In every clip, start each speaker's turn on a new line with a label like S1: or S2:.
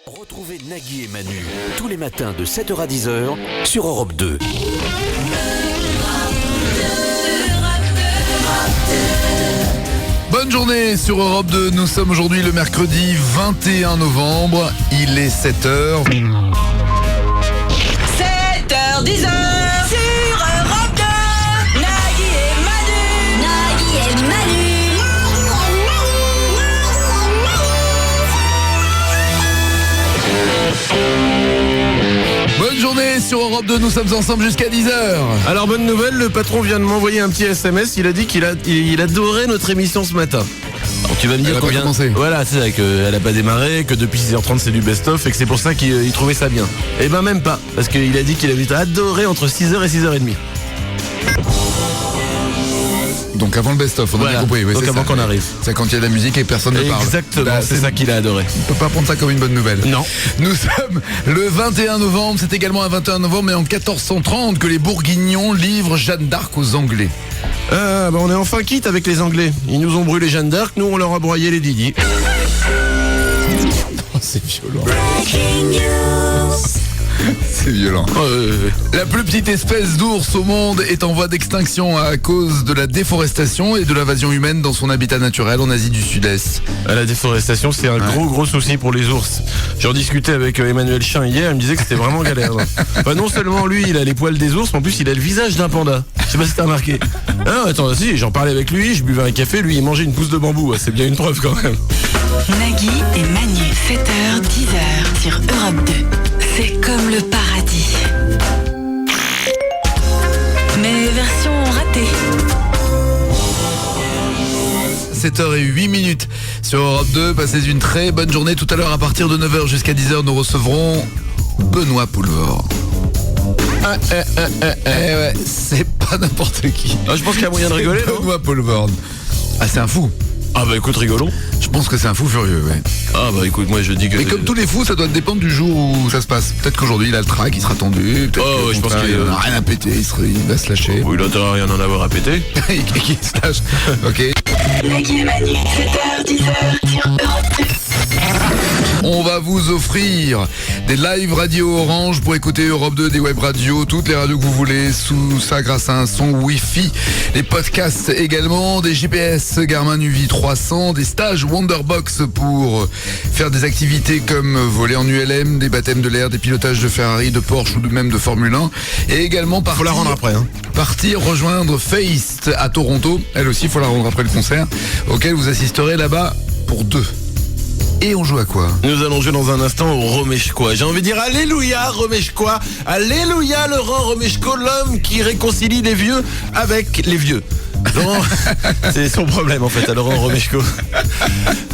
S1: Retrouvez Nagui et Manu tous les matins de 7h à 10h sur Europe 2.
S2: Bonne journée sur Europe 2, nous sommes aujourd'hui le mercredi 21 novembre, il est 7h.
S3: 7h, 10h sur Europe 2. Nagui et Manu. Nagui et Manu.
S2: Bonne journée sur Europe 2, nous sommes ensemble jusqu'à 10h.
S4: Alors bonne nouvelle, le patron vient de m'envoyer un petit SMS, il a dit qu'il adorait notre émission ce matin. Alors tu vas me dire
S2: Elle a pas
S4: combien...
S2: commencé.
S4: Voilà, c'est vrai qu'elle a pas démarré, que depuis 6h30 c'est du best-of et que c'est pour ça qu'il trouvait ça bien. Eh ben même pas, parce qu'il a dit qu'il avait adoré entre 6h et 6h30.
S2: Donc avant le best-of, on a
S4: Voilà,
S2: bien compris. Oui,
S4: donc
S2: c'est
S4: avant
S2: ça.
S4: qu'on arrive.
S2: C'est quand il y a de la musique et personne ne parle.
S4: Exactement,
S2: Bah,
S4: c'est ça qu'il a adoré.
S2: On peut pas prendre ça comme une bonne nouvelle.
S4: Non.
S2: Nous sommes le 21 novembre, c'est également un 21 novembre, mais en 1430 que les Bourguignons livrent Jeanne d'Arc aux Anglais.
S4: Ah bah on est enfin quitte avec les Anglais. Ils nous ont brûlé Jeanne d'Arc, nous on leur a broyé les Didi.
S2: Oh, c'est violent. C'est violent. La plus petite espèce d'ours au monde est en voie d'extinction à cause de la déforestation et de l'invasion humaine dans son habitat naturel en Asie du Sud-Est.
S4: La déforestation, c'est un gros souci pour les ours. J'en discutais avec Emmanuel Chin hier, il me disait que c'était vraiment galère. Enfin, non seulement lui, il a les poils des ours, mais en plus il a le visage d'un panda. Je sais pas si t'as remarqué. Ah, attends, si, j'en parlais avec lui, je buvais un café, lui il mangeait une pousse de bambou. C'est bien une preuve quand même.
S5: Nagui et Manu, 7h, 10h sur Europe 2. C'est comme le paradis. Mais version ratée.
S2: 7h08 sur Europe 2, passez une très bonne journée. Tout à l'heure à partir de 9h jusqu'à 10h, nous recevrons Benoît Poulvord. Ouais, c'est pas n'importe qui.
S4: Ah, je pense qu'il y a moyen de rigoler, non?
S2: Benoît Poulvord. Ah, c'est un fou.
S4: Ah bah écoute, rigolons.
S2: Je pense que c'est un fou furieux, ouais.
S4: Ah bah écoute, moi je dis que...
S2: Mais comme tous les fous, ça doit dépendre du jour où ça se passe. Peut-être qu'aujourd'hui il a le trac, il sera tendu. Peut-être
S4: Oh,
S2: qu'au
S4: ouais, je pense
S2: contraire,
S4: qu'il
S2: il en a rien à péter, il va se lâcher.
S4: Oh, il a intérêt à rien en avoir à péter.
S2: Et qui se lâche. Ok.
S5: Nagui et Manu, 7h, 10h sur Europe 2.
S2: On va vous offrir des live radio Orange pour écouter Europe 2, des web radios, toutes les radios que vous voulez, sous ça grâce à un son Wi-Fi. Les podcasts également, des GPS Garmin UV 300, des stages Wonderbox pour faire des activités comme voler en ULM, des baptêmes de l'air, des pilotages de Ferrari, de Porsche ou même de Formule 1. Et également
S4: Faut la rendre après, hein.
S2: partir rejoindre Feist à Toronto. Elle aussi, faut la rendre après le concert, auquel vous assisterez là-bas pour 2. Et on joue à quoi?
S4: Nous allons jouer dans un instant au Romeshko. J'ai envie de dire alléluia Romeshko, alléluia Laurent Romeshko, l'homme qui réconcilie les vieux avec les vieux. Laurent, c'est son problème en fait à Laurent Romeshko.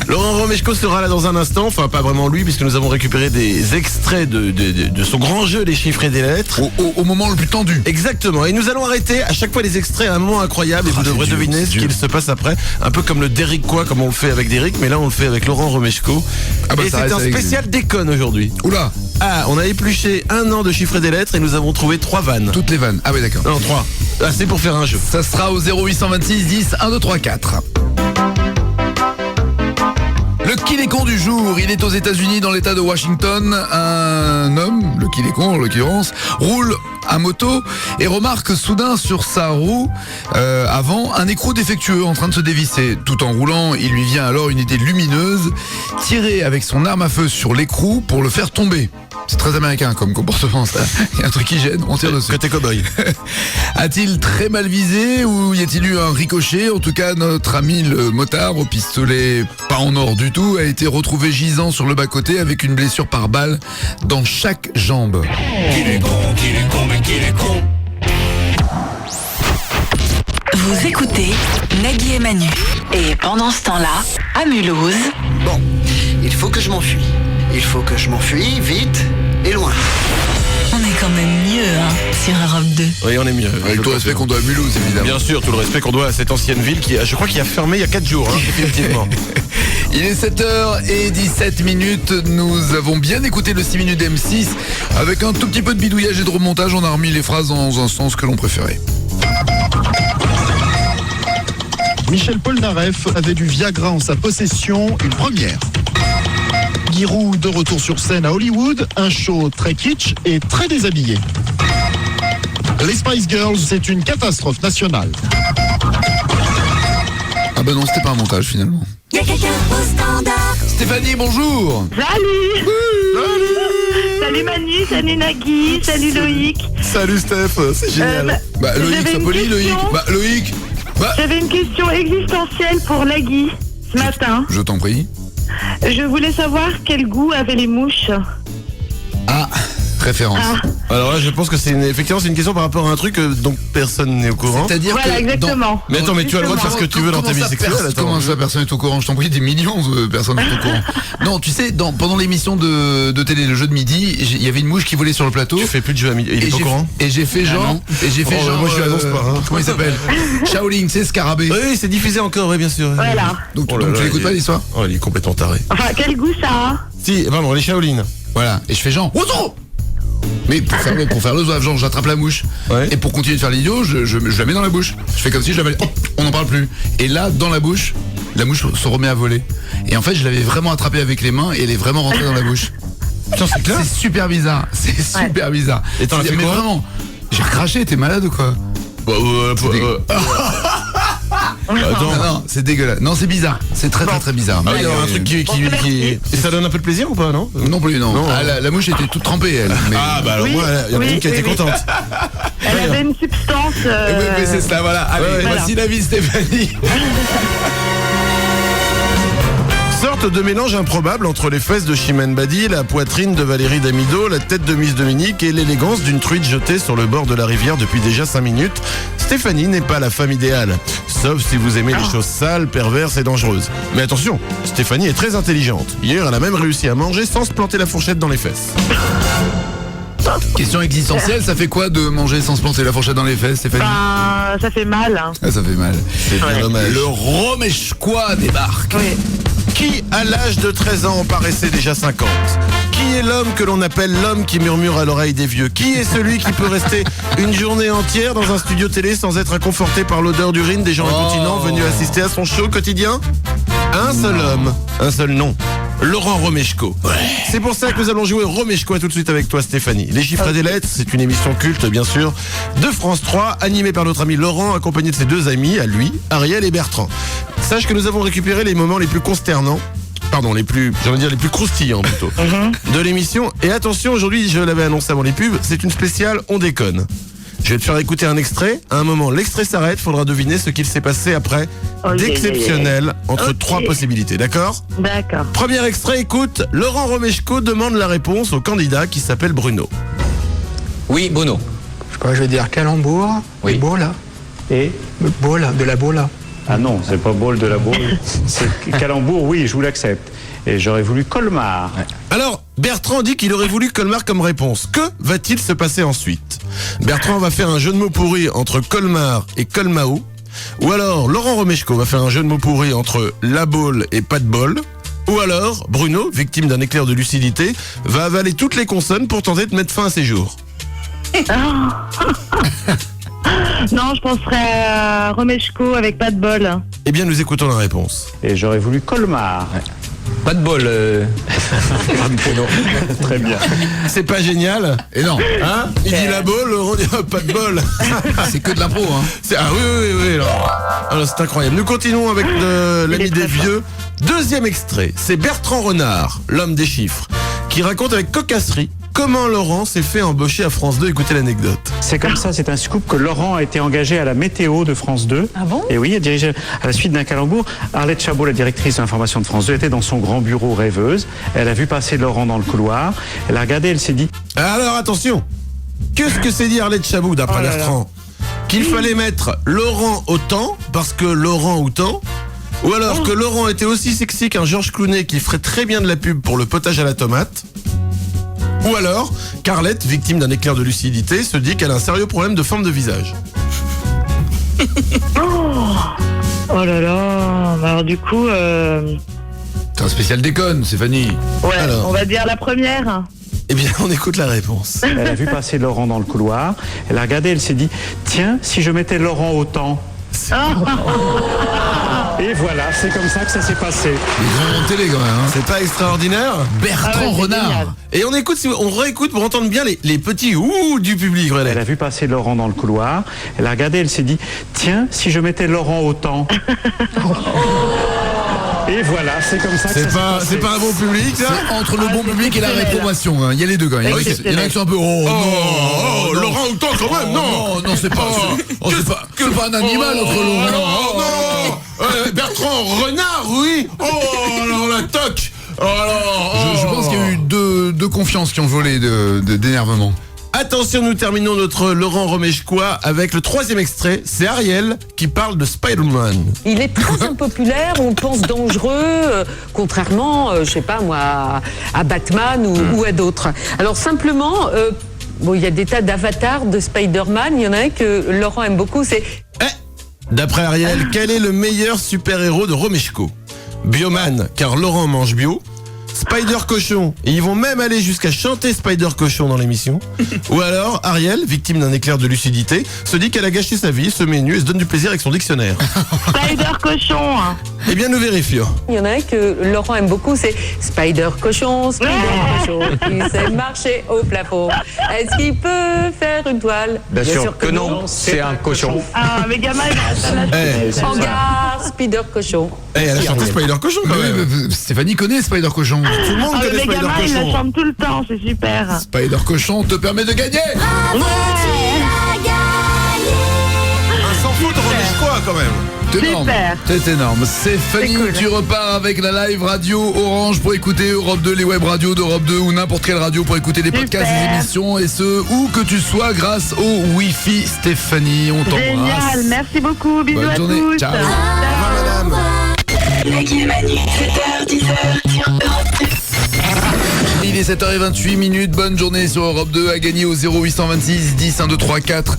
S4: Laurent Romeshko sera là dans un instant, enfin pas vraiment lui puisque nous avons récupéré des extraits de son grand jeu des chiffres et des lettres.
S2: Au moment le plus tendu.
S4: Exactement, et nous allons arrêter à chaque fois les extraits à un moment incroyable et vous devrez deviner ce qu'il se passe après. Un peu comme le Derrick quoi, comme on le fait avec Derrick, mais là on le fait avec Laurent Romeshko.
S2: Ah bah,
S4: et
S2: ça
S4: c'est
S2: reste
S4: un
S2: avec
S4: spécial déconne aujourd'hui.
S2: Oula,
S4: Ah, on a épluché 1 an de chiffres et des lettres et nous avons trouvé 3 vannes.
S2: toutes les vannes. Ah oui, d'accord.
S4: Non, 3. Ah, c'est pour faire un jeu.
S2: Ça sera au 0826 10 1 2 3 4. Le Qu'il est con du jour, il est aux États-Unis dans l'état de Washington. Un homme, le Qu'il est con en l'occurrence, roule à moto et remarque soudain sur sa roue avant un écrou défectueux en train de se dévisser. Tout en roulant, il lui vient alors une idée lumineuse, tirer avec son arme à feu sur l'écrou pour le faire tomber. C'est très américain comme comportement ça. Il y a un truc qui gêne, on tire dessus.
S4: Côté cow-boy.
S2: A-t-il très mal visé ou y a-t-il eu un ricochet? En tout cas, notre ami le motard au pistolet pas en or du tout a été retrouvé gisant sur le bas-côté avec une blessure par balle dans chaque jambe.
S5: Vous écoutez Nagui et Manu. Et pendant ce temps-là, à Mulhouse,
S6: Bon, il faut que je m'enfuis. Il faut que je m'enfuis vite et loin.
S5: on est quand même mieux sur Europe 2.
S4: Oui, on est mieux.
S2: Avec tout le respect qu'on doit à Mulhouse, évidemment.
S4: Bien sûr, tout le respect qu'on doit à cette ancienne ville qui, je crois, qui a fermé il y a 4 jours, effectivement.
S2: Il est 7h17. Nous avons bien écouté le 6 minutes d'M6. Avec un tout petit peu de bidouillage et de remontage, on a remis les phrases dans un sens que l'on préférait.
S7: Michel Polnareff avait du Viagra en sa possession, une première. Peggy Roux, de retour sur scène à Hollywood, un show très kitsch et très déshabillé. Les Spice Girls, c'est une catastrophe nationale.
S2: Ah bah non, c'était pas un montage finalement.
S3: Y'a quelqu'un au standard.
S2: Stéphanie, bonjour.
S8: Salut. Salut Manu, salut Nagui, salut Loïc.
S4: Salut Steph, c'est génial.
S2: Bah Loïc,
S8: j'avais
S2: sois
S8: une
S2: poli, Loïc.
S8: question.
S2: Bah Loïc. Bah,
S8: J'avais une question existentielle pour Nagui ce matin.
S2: je t'en prie.
S8: Je voulais savoir quel goût avaient les mouches.
S2: Ah, référence.
S8: Ah,
S4: Alors là, je pense que effectivement, c'est une question par rapport à un truc dont personne n'est au courant.
S2: C'est-à-dire
S8: voilà,
S2: que
S8: exactement.
S4: Mais attends, mais tu as le droit de faire ce que tu veux dans ta vie sexuelle.
S2: Comment ça, personne n'est au courant? Je t'en prie, des millions de personnes sont au courant. Non, tu sais, pendant l'émission de télé, le jeu de midi, il y avait une mouche qui volait sur le plateau.
S4: Tu fais plus de jeu à midi. Il est pas au courant?
S2: Et j'ai fait genre. Et j'ai fait
S4: Oh,
S2: genre.
S4: moi, je lui annonce pas, hein.
S2: Comment il s'appelle? Shaolin, c'est Scarabée.
S4: Oui, c'est diffusé encore, oui, bien sûr.
S8: Voilà.
S2: Donc,
S4: Oh là
S2: donc
S4: là,
S2: tu l'écoutes
S4: il
S2: pas
S4: est-
S2: l'histoire?
S4: Oh, il est complètement taré.
S8: Enfin, quel goût ça a?
S4: Si, pardon, les Shaolin.
S2: Voilà. Et je fais genre. Ozo! Mais pour faire le zouave, genre j'attrape la mouche.
S4: Ouais.
S2: Et pour continuer de faire l'idiot, je la mets dans la bouche. Je fais comme si je l'avais. Hop, on n'en parle plus. Et là, dans la bouche, la mouche se remet à voler. Et en fait, je l'avais vraiment attrapée avec les mains et elle est vraiment rentrée dans la bouche.
S4: Putain, c'est clair.
S2: C'est super bizarre. C'est super bizarre.
S4: Et t'en as fait
S2: Mais
S4: quoi?
S2: vraiment, j'ai recraché, t'es malade ou quoi?
S4: Attends.
S2: Non, c'est dégueulasse. Non, c'est bizarre. C'est très très très bizarre.
S4: Ah,
S2: Mais,
S4: il y a un truc qui... Et ça donne un peu de plaisir ou pas, non?
S2: Non plus, non.
S4: Non.
S2: Ah, la mouche était toute trempée, elle. Mais...
S4: Ah, bah alors
S8: Oui,
S4: moi, il y en a
S8: oui,
S4: une qui a été
S8: oui, oui.
S4: contente.
S8: Elle avait une substance.
S2: Oui, mais c'est ça, voilà. Allez,
S4: Ouais, ouais.
S2: voici la vie, Stéphanie.
S4: Sorte de mélange improbable entre les fesses de Chimène Badi, la poitrine de Valérie Damido, la tête de Miss Dominique et l'élégance d'une truite jetée sur le bord de la rivière depuis déjà 5 minutes. Stéphanie n'est pas la femme idéale, sauf si vous aimez les choses sales, perverses et dangereuses. Mais attention, Stéphanie est très intelligente. Hier, elle a même réussi à manger sans se planter la fourchette dans les fesses.
S2: Question existentielle, ça fait quoi de manger sans se planter la fourchette dans les fesses, Stéphanie?
S8: Ben, ça fait mal. Hein.
S2: Ah, ça fait mal.
S4: C'est bien dommage.
S2: Le Romeshkois débarque.
S8: Oui.
S4: Qui, à l'âge de 13 ans, paraissait déjà 50? Qui est l'homme que l'on appelle l'homme qui murmure à l'oreille des vieux? Qui est celui qui peut rester une journée entière dans un studio télé sans être inconforté par l'odeur d'urine des gens incontinents venus assister à son show quotidien? Un seul homme, un seul nom. Laurent Romeshko. C'est pour ça que nous allons jouer Romeshko tout de suite avec toi, Stéphanie. Les chiffres et des lettres, c'est une émission culte, bien sûr, de France 3, animée par notre ami Laurent, accompagné de ses deux amis, à lui, Ariel et Bertrand. Sache que nous avons récupéré les moments les plus consternants, pardon, les plus croustillants plutôt, de l'émission. Et attention, aujourd'hui, je l'avais annoncé avant les pubs, c'est une spéciale On déconne. Je vais te faire écouter un extrait. À un moment, l'extrait s'arrête, faudra deviner ce qu'il s'est passé après,
S8: Oh,
S4: d'exceptionnel, entre
S8: Ok.
S4: 3 possibilités, d'accord?
S8: D'accord.
S4: Premier extrait, écoute, Laurent Romeshko demande la réponse au candidat qui s'appelle Bruno.
S9: Oui, Bruno.
S10: Je vais dire calembour,
S9: Oui.
S10: et bola.
S11: Et
S10: Bola, de la bola.
S11: ah non, c'est pas bol de la boule. C'est calembour, oui, je vous l'accepte. Et j'aurais voulu Colmar.
S4: Alors, Bertrand dit qu'il aurait voulu Colmar comme réponse. Que va-t-il se passer ensuite? Bertrand va faire un jeu de mots pourri entre Colmar et Colmao. Ou alors, Laurent Romeshko va faire un jeu de mots pourri entre la boule et pas de bol. Ou alors, Bruno, victime d'un éclair de lucidité, va avaler toutes les consonnes pour tenter de mettre fin à ses jours.
S8: Non, je penserais à Romeshko avec pas de bol.
S4: Eh bien, nous écoutons la réponse.
S11: Et j'aurais voulu Colmar.
S9: Pas de bol, Bruno.
S11: Très bien.
S4: C'est pas génial?
S2: Et non,
S4: Hein? Il dit la boule, Laurent dit oh, pas de bol.
S2: c'est que de l'impro, hein.
S4: Ah oui. Alors, c'est incroyable. Nous continuons avec l'ami des vieux. Deuxième extrait, c'est Bertrand Renard, l'homme des chiffres, qui raconte avec cocasserie comment Laurent s'est fait embaucher à France 2. Écoutez l'anecdote.
S11: C'est comme ça, c'est un scoop que Laurent a été engagé à la météo de France 2.
S5: Ah bon?
S11: Et oui, elle dirigeait à la suite d'un calembour. Arlette Chabot, la directrice de l'information de France 2, était dans son grand bureau rêveuse. Elle a vu passer Laurent dans le couloir. Elle a regardé, elle s'est dit...
S4: Alors attention, qu'est-ce que s'est dit Arlette Chabot d'après Bertrand? Qu'il fallait mettre Laurent au temps, parce que Laurent au temps, ou alors que Laurent était aussi sexy qu'un Georges Clooney qui ferait très bien de la pub pour le potage à la tomate. Ou alors, qu'Arlette, victime d'un éclair de lucidité, se dit qu'elle a un sérieux problème de forme de visage.
S8: Oh là là. Alors du coup,
S2: C'est un spécial déconne, Stéphanie.
S8: ouais,
S4: Alors.
S8: on va dire la première.
S4: Eh bien, on écoute la réponse.
S11: Elle a vu passer Laurent dans le couloir. Elle a regardé, elle s'est dit... Tiens, si je mettais Laurent au temps... Et voilà, c'est comme ça que ça s'est passé.
S2: Les grands télé quand même. Hein.
S4: C'est pas extraordinaire?
S2: Bertrand Renard.
S4: Et on écoute, on réécoute pour entendre bien les petits ouh du public.
S11: Elle a vu passer Laurent dans le couloir. Elle a regardé, elle s'est dit, tiens, si je mettais Laurent au temps. Et voilà, c'est comme ça que ça s'est passé.
S4: C'est pas un bon public, ça?
S2: C'est entre le bon public et la réprobation. Hein. Il y a les deux quand même. Il y en a qui sont un peu.
S4: Oh, Laurent au temps quand même, non.
S2: Non, c'est pas. C'est pas un animal entre Laurent.
S4: Non. Bertrand Renard, oui. Oh, alors la toque.
S2: Je pense qu'il y a eu deux confiances qui ont volé d'énervement.
S4: Attention, nous terminons notre Laurent Romeshkois avec le 3e extrait. C'est Ariel qui parle de Spider-Man.
S12: Il est très impopulaire, on le pense dangereux, contrairement, je sais pas moi, à Batman ou à d'autres. Alors simplement, il y a des tas d'avatars de Spider-Man. Il y en a un que Laurent aime beaucoup, c'est...
S4: D'après Ariel, quel est le meilleur super-héros de Romeshko? Bioman, car Laurent mange bio. Spider Cochon, et ils vont même aller jusqu'à chanter Spider Cochon dans l'émission. Ou alors, Ariel, victime d'un éclair de lucidité, se dit qu'elle a gâché sa vie, se met nue et se donne du plaisir avec son dictionnaire.
S8: Spider Cochon.
S4: Eh bien, nous vérifions.
S12: Il y en a un que Laurent aime beaucoup, c'est Spider Cochon, Cochon, qui sait marcher au plafond. Est-ce qu'il peut faire une toile?
S9: Bien sûr que non, c'est un cochon.
S8: Ah, mais gamin,
S12: En gare, Spider Cochon.
S4: Elle a chanté Spider Cochon quand même.
S2: Oui, Stéphanie connaît Spider Cochon.
S4: Tout le monde connaît
S8: mais
S4: Spider
S8: gamin, il la
S4: Cochon.
S8: chante tout le temps, c'est super.
S2: Spider Cochon te permet de gagner.
S4: Un sans faute Romeshkois quand même.
S2: C'est énorme.
S8: Super.
S2: C'est énorme. Stéphanie,
S12: C'est cool.
S2: tu repars avec la live radio Orange pour écouter Europe 2, les web radios d'Europe 2 ou n'importe quelle radio pour écouter les podcasts,
S8: Super.
S2: les émissions et ce où que tu sois grâce au Wi-Fi. Stéphanie, on t'embrasse.
S8: Génial, merci beaucoup, bisous
S2: Bonne
S8: à
S2: journée.
S8: tous.
S2: Ciao.
S4: Au revoir, madame.
S5: Nagui et Manu, 7h, 10h sur Europe 2.
S2: Il est 7h28, bonne journée sur Europe 2 à gagner au 0826 10 1 2 3 4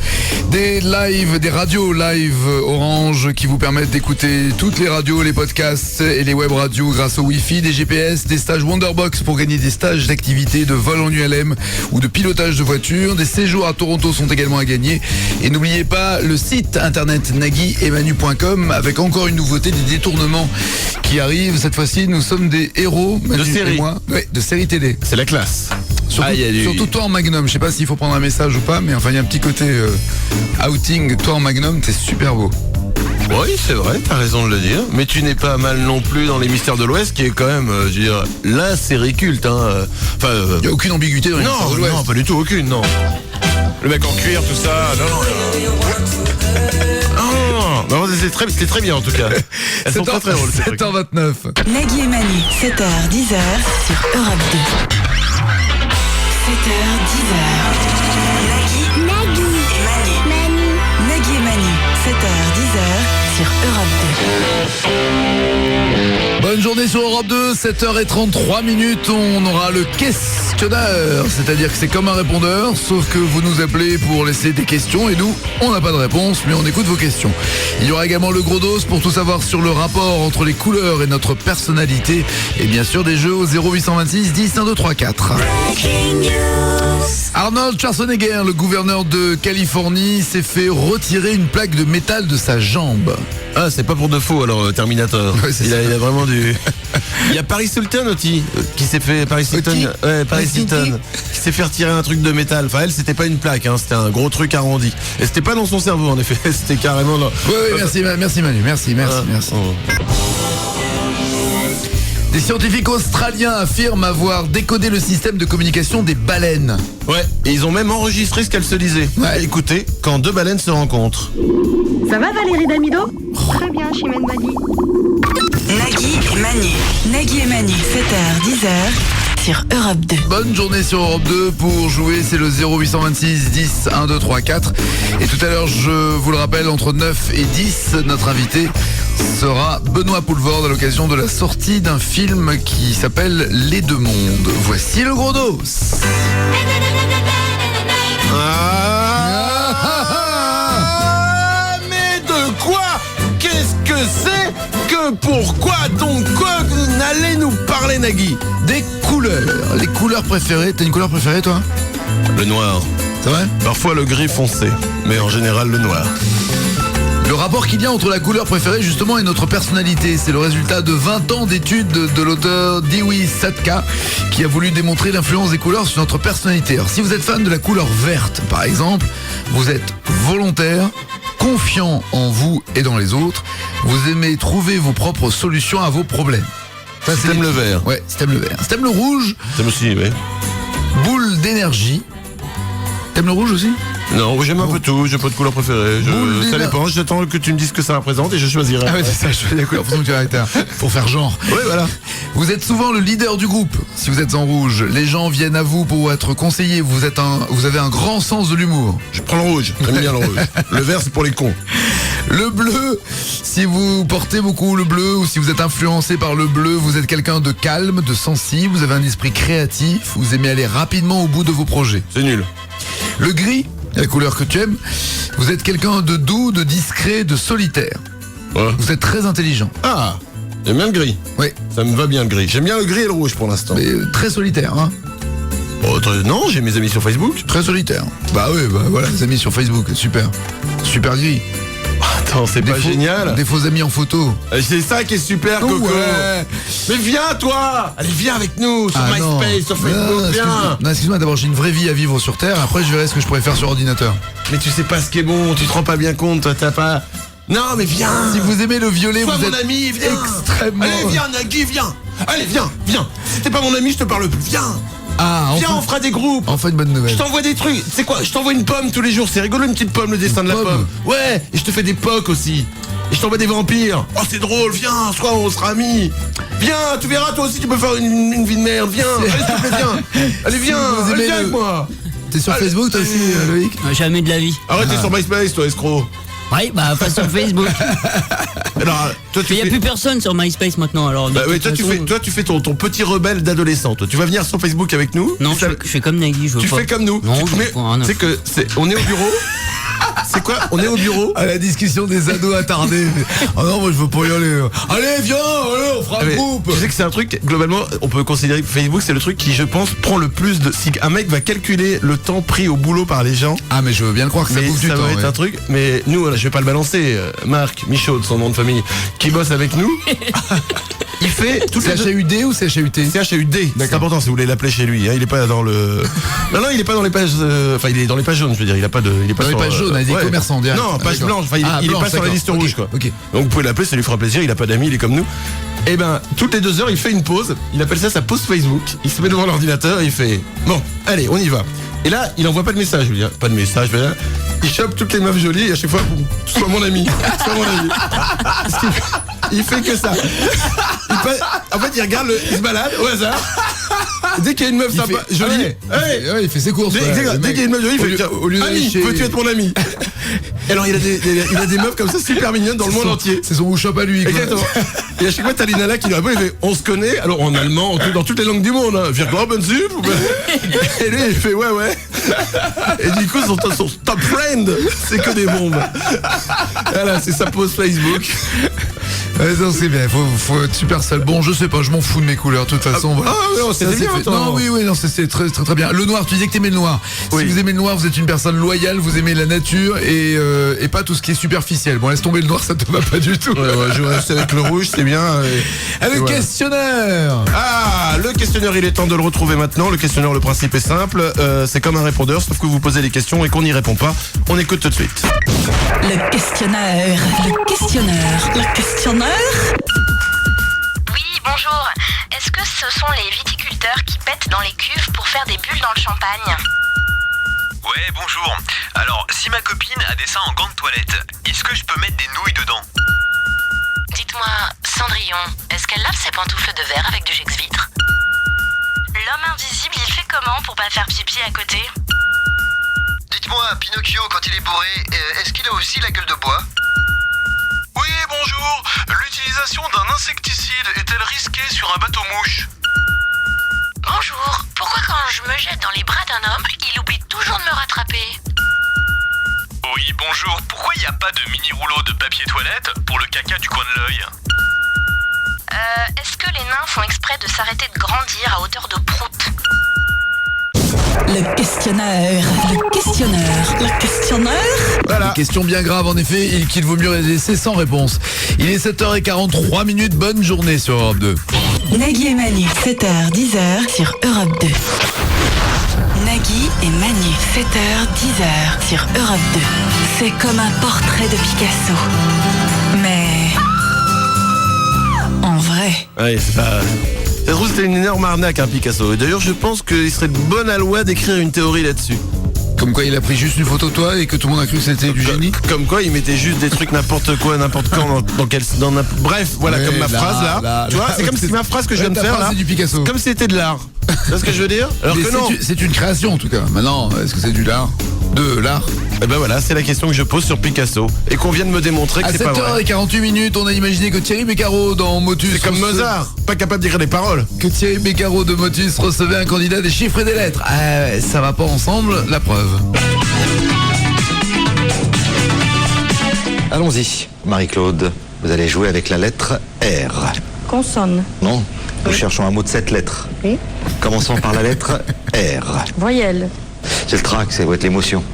S2: des lives, des radios live Orange qui vous permettent d'écouter toutes les radios, les podcasts et les web radios grâce au Wi-Fi, des GPS, des stages Wonderbox pour gagner des stages d'activité de vol en ULM ou de pilotage de voiture, des séjours à Toronto sont également à gagner et n'oubliez pas le site internet naguiemanu.com avec encore une nouveauté, des détournements qui arrivent. Cette fois-ci nous sommes des héros, Manu
S4: De série.
S2: et moi. Ouais, de série télé.
S4: C'est la classe.
S2: Surtout,
S4: Il y a du-
S2: surtout toi en Magnum, je sais pas s'il faut prendre un message ou pas, mais enfin il y a un petit côté outing, toi en Magnum, t'es super beau.
S4: Oui, c'est vrai, t'as raison de le dire. Mais tu n'es pas mal non plus dans les Mystères de l'Ouest, qui est quand même, je veux dire, la série culte. Hein. Enfin,
S2: Il y a aucune ambiguïté dans les Mystères de l'Ouest.
S4: non, pas du tout, aucune, non. Le mec en cuir, tout ça, non, c'était très bien en tout cas. Elles sont très très drôles, ces trucs.
S2: 7h29.
S5: Nagui et Manu, 7h, 10h sur Europe 2. 7h, 10h. Nagui et Manu. Nagui et Manu, 7h, 10h sur Europe 2.
S2: Bonne journée sur Europe 2, 7h33, on aura le questionnaire, c'est-à-dire que c'est comme un répondeur, sauf que vous nous appelez pour laisser des questions et nous, on n'a pas de réponse, mais on écoute vos questions. Il y aura également le gros dos pour tout savoir sur le rapport entre les couleurs et notre personnalité, et bien sûr des jeux au 0826 10 1 2 3 4. Arnold Schwarzenegger, le gouverneur de Californie, s'est fait retirer une plaque de métal de sa jambe.
S4: Ah, c'est pas pour de faux alors, Terminator.
S2: Ouais, c'est
S4: il a
S2: ça.
S4: vraiment du... Il y a Paris Hilton aussi, qui s'est fait... Paris Hilton,
S2: Qui
S4: ouais, Paris
S2: Qui
S4: Hilton, qui s'est fait retirer un truc de métal. Enfin, elle, c'était pas une plaque, hein, c'était un gros truc arrondi. Et c'était pas dans son cerveau, en effet, c'était carrément dans...
S2: Oui, merci Manu, merci. Des scientifiques australiens affirment avoir décodé le système de communication des baleines.
S4: Ouais, et ils ont même enregistré ce qu'elles se disaient.
S2: Ouais.
S4: Écoutez, quand deux baleines se rencontrent.
S8: Ça va Valérie Damido?
S3: Très bien, Chimène Badi.
S5: Nagui et Manu. Nagui et Manu, 7h, 10h sur Europe 2.
S2: Bonne journée sur Europe 2 pour jouer, c'est le 0826 10 1 2 3 4. Et tout à l'heure, je vous le rappelle, entre 9 et 10, notre invité sera Benoît Poulvord à l'occasion de la sortie d'un film qui s'appelle Les Deux Mondes. Voici le gros dos.
S4: Mais de quoi? Qu'est-ce que c'est? Que pourquoi? Donc quoi? Allez nous parler, Nagui.
S2: Des couleurs, les couleurs préférées. T'as une couleur préférée toi?
S4: Le noir.
S2: C'est vrai?
S4: Parfois le gris foncé, mais en général le noir.
S2: Le rapport qu'il y a entre la couleur préférée justement et notre personnalité. C'est le résultat de 20 ans d'études de l'auteur Dewey Satka qui a voulu démontrer l'influence des couleurs sur notre personnalité. Alors si vous êtes fan de la couleur verte par exemple, vous êtes volontaire, confiant en vous et dans les autres, vous aimez trouver vos propres solutions à vos problèmes. Ça,
S4: si t'aimes le vert.
S2: Ouais, si t'aimes le vert. Si t'aimes le rouge,
S4: t'aimes aussi, ouais.
S2: Boule d'énergie. T'aimes le rouge aussi?
S4: Non, j'aime un peu tout, j'ai pas de couleur préférée. Ça dépend, j'attends que tu me dises ce que ça représente et je choisirai.
S2: Ah ouais, c'est ça, je choisis la couleur pour faire genre.
S4: Ouais, voilà.
S2: Vous êtes souvent le leader du groupe. Si vous êtes en rouge, les gens viennent à vous pour être conseillés. Vous avez un grand sens de l'humour.
S4: Je prends le rouge, j'aime bien le rouge. Le vert, c'est pour les cons.
S2: Le bleu, si vous portez beaucoup le bleu ou si vous êtes influencé par le bleu, vous êtes quelqu'un de calme, de sensible, vous avez un esprit créatif, vous aimez aller rapidement au bout de vos projets.
S4: C'est nul.
S2: Le gris, la couleur que tu aimes, vous êtes quelqu'un de doux, de discret, de solitaire.
S4: Ouais.
S2: Vous êtes très intelligent.
S4: Ah, j'aime bien le gris.
S2: Oui.
S4: Ça me va bien le gris. J'aime bien le gris et le rouge pour l'instant.
S2: Mais très solitaire, hein.
S4: Oh, non, j'ai mes amis sur Facebook.
S2: Très solitaire. Bah oui, bah voilà, les amis sur Facebook, super. Super gris.
S4: Attends, c'est pas génial.
S2: Des faux amis en photo.
S4: C'est ça qui est super, Coco.
S2: Ouais.
S4: Mais viens, toi. Allez, viens avec nous sur MySpace, sur Facebook, viens.
S2: Non, excuse-moi, d'abord j'ai une vraie vie à vivre sur Terre. Après, je verrai ce que je pourrais faire sur ordinateur.
S4: Mais tu sais pas ce qui est bon, tu te rends pas bien compte, toi, t'as pas... Non, mais viens.
S2: Si vous aimez le violet,
S4: sois
S2: vous
S4: mon
S2: êtes
S4: ami, viens.
S2: Extrêmement...
S4: Allez, viens, Nagui, viens. Allez, viens. Si t'es pas mon ami, je te parle plus. Viens.
S2: Ah,
S4: viens, on fera des groupes.
S2: Enfin une bonne nouvelle.
S4: Je t'envoie des trucs. Tu sais quoi? Je t'envoie une pomme tous les jours. C'est rigolo, une petite pomme, le dessin de la pomme. Ouais. Et je te fais des pocs aussi. Et je t'envoie des vampires. Oh, c'est drôle. Viens, on sera amis. Viens, tu verras, toi aussi, tu peux faire une vie de merde. Viens. Allez, s'il te plaît, viens. Allez, viens. Allez, viens avec moi.
S2: T'es sur Facebook, toi aussi, Loïc?
S13: Jamais de la vie.
S4: Arrête, t'es sur MySpace, toi, escroc.
S13: Oui, bah pas sur Facebook.
S4: Alors, toi,
S13: il n'y a plus personne sur MySpace maintenant. Alors,
S4: bah, oui, toi, tu fais ton petit rebelle d'adolescent. Toi, tu vas venir sur Facebook avec nous.
S13: Non, je fais comme Nagui.
S4: Tu fais comme nous.
S13: Non,
S4: on est au bureau. C'est quoi? On est au bureau.
S2: À la discussion des ados attardés. Oh non, moi je veux pas y aller. Allez, viens, allez, on fera un groupe.
S4: Tu sais que c'est un truc, globalement, on peut considérer que Facebook c'est le truc qui, je pense, prend le plus de... Si un mec va calculer le temps pris au boulot par les gens...
S2: Ah mais je veux bien le croire que ça bouffe du temps.
S4: Ça va être un truc, mais nous, je vais pas le balancer. Marc Michaud, de son nom de famille, qui bosse avec nous... Il fait tout
S2: CHAUD ou CHAUT?
S4: CHAUD, c'est important si vous voulez l'appeler chez lui, hein. Il est pas dans le... Non, il est pas dans les pages... Enfin, il est dans les pages jaunes, je veux dire, il est pas dans
S2: les pages jaunes, il est commerçant direct.
S4: Non, page blanche, enfin, il est pas sur la liste rouge, quoi.
S2: Okay.
S4: Donc vous pouvez l'appeler, ça lui fera plaisir, il a pas d'amis, il est comme nous. Et ben, toutes les 2 heures, il fait une pause, il appelle ça sa pause Facebook, il se met devant l'ordinateur et il fait... Bon, allez, on y va. Et là, il envoie pas de message, je veux dire, pas de message, voilà. Il chope toutes les meufs jolies et à chaque fois, sois mon ami, sois mon ami. Il fait que ça. En fait, il regarde, il se balade au hasard. Dès qu'il y a une meuf sympa, jolie,
S2: il fait ses courses.
S4: Dès qu'il y a une meuf jolie, il fait ami, peux-tu être mon ami? Alors il a des meufs comme ça super mignonnes dans le monde entier.
S2: C'est son workshop à lui.
S4: Exactement. Et à chaque fois, t'as les nanas qui lui répondent, il fait on se connaît, alors en allemand, dans toutes les langues du monde, hein. Et lui, il fait ouais. Et du coup, son top friend, c'est que des bombes. Voilà, c'est sa pause Facebook.
S2: Non, c'est bien, faut être super sale. Bon, je sais pas, je m'en fous de mes couleurs, de toute façon. Voilà.
S4: Non, c'est bien.
S2: Non, oui, non, c'est très bien. Le noir, tu disais que t'aimais le noir.
S4: Oui.
S2: Si vous aimez le noir, vous êtes une personne loyale, vous aimez la nature et pas tout ce qui est superficiel. Bon, laisse tomber le noir, ça te va pas du tout.
S4: Ouais, je reste avec le rouge, c'est bien.
S2: Le questionnaire.
S4: Ah, le questionnaire, il est temps de le retrouver maintenant. Le questionnaire, le principe est simple. C'est comme un répondeur, sauf que vous posez les questions et qu'on n'y répond pas. On écoute tout de suite.
S5: Le questionnaire.
S14: Oui, bonjour. Est-ce que ce sont les viticulteurs qui pètent dans les cuves pour faire des bulles dans le champagne?
S15: Ouais, bonjour. Alors, si ma copine a des seins en gants de toilette, est-ce que je peux mettre des nouilles dedans?
S14: Dites-moi, Cendrillon, est-ce qu'elle lave ses pantoufles de verre avec du Jex-Vitre? L'homme invisible, il fait comment pour pas faire pipi à côté?
S6: Dites-moi, Pinocchio, quand il est bourré, est-ce qu'il a aussi la gueule de bois?
S15: Oui, bonjour. L'utilisation d'un insecticide est-elle risquée sur un bateau-mouche?
S14: Bonjour. Pourquoi quand je me jette dans les bras d'un homme, il oublie toujours de me rattraper?
S15: Oui, bonjour. Pourquoi il n'y a pas de mini-rouleau de papier toilette pour le caca du coin de l'œil?
S14: Est-ce que les nains font exprès de s'arrêter de grandir à hauteur de prout?
S5: Le Le questionneur. Le questionneur. Le questionneur.
S2: Voilà. Une question bien grave en effet, qu'il vaut mieux laisser sans réponse. Il est 7h43 minutes, bonne journée sur Europe 2.
S5: Nagui et Manu, 7h, 10h sur Europe 2. Nagui et Manu, 7h, 10h sur Europe 2. C'est comme un portrait de Picasso. Mais... en vrai.
S4: Ouais, c'est pas... Ça se trouve, c'était une énorme arnaque, hein, Picasso. Et d'ailleurs, je pense qu'il serait de bonne loi d'écrire une théorie là-dessus.
S2: Comme quoi il a pris juste une photo de toi et que tout le monde a cru que c'était du génie.
S4: Comme quoi il mettait juste des trucs n'importe quoi, n'importe quand, bref, voilà, ouais, comme ma phrase là. Tu vois, c'est comme si ma phrase que je viens de faire là,
S2: c'est du Picasso.
S4: Comme si c'était de l'art. Tu vois ce que je veux dire? Alors
S2: mais
S4: que non.
S2: C'est une création en tout cas. Maintenant, est-ce que c'est du l'art? De l'art?
S4: Eh ben voilà, c'est la question que je pose sur Picasso et qu'on vient de me démontrer que c'est pas vrai.
S2: À 7h48 minutes, on a imaginé que Thierry Beccaro dans Motus...
S4: C'est comme Mozart, pas capable d'écrire des paroles.
S2: Que Thierry Beccaro de Motus recevait un candidat des chiffres et des lettres. Ça va pas ensemble, la preuve.
S16: Allons-y, Marie-Claude. Vous allez jouer avec la lettre R.
S8: Consonne.
S16: Non, nous cherchons un mot de 7 lettres.
S8: Oui.
S16: Commençons par la lettre R.
S8: Voyelle.
S16: C'est le trac, ça doit être l'émotion.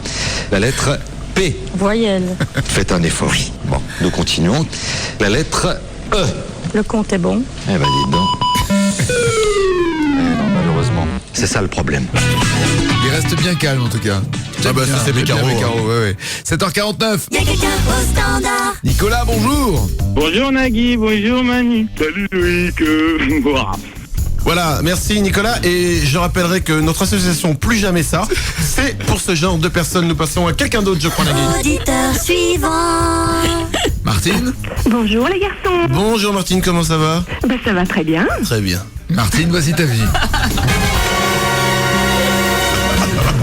S16: La lettre P.
S8: Voyelle.
S16: Faites un effort. Bon, nous continuons. La lettre E.
S8: Le compte est bon.
S16: Eh ben, dites donc. Non, malheureusement. C'est ça le problème.
S2: Il reste bien calme en tout cas.
S4: Ah bah ça c'est Beccaro.
S2: Ouais. 7h49.
S3: Il y a quelqu'un au standard.
S2: Nicolas, bonjour.
S17: Bonjour Nagui, bonjour Manu. Salut Loïc.
S4: Voilà, merci Nicolas. Et je rappellerai que notre association Plus Jamais Ça, c'est pour ce genre de personnes. Nous passons à quelqu'un d'autre, je crois, Nagui.
S3: Auditeur suivant.
S2: Martine.
S8: Bonjour les garçons.
S4: Bonjour Martine, comment ça va?
S8: Bah ça va très bien.
S4: Très bien.
S2: Martine, voici ta vie.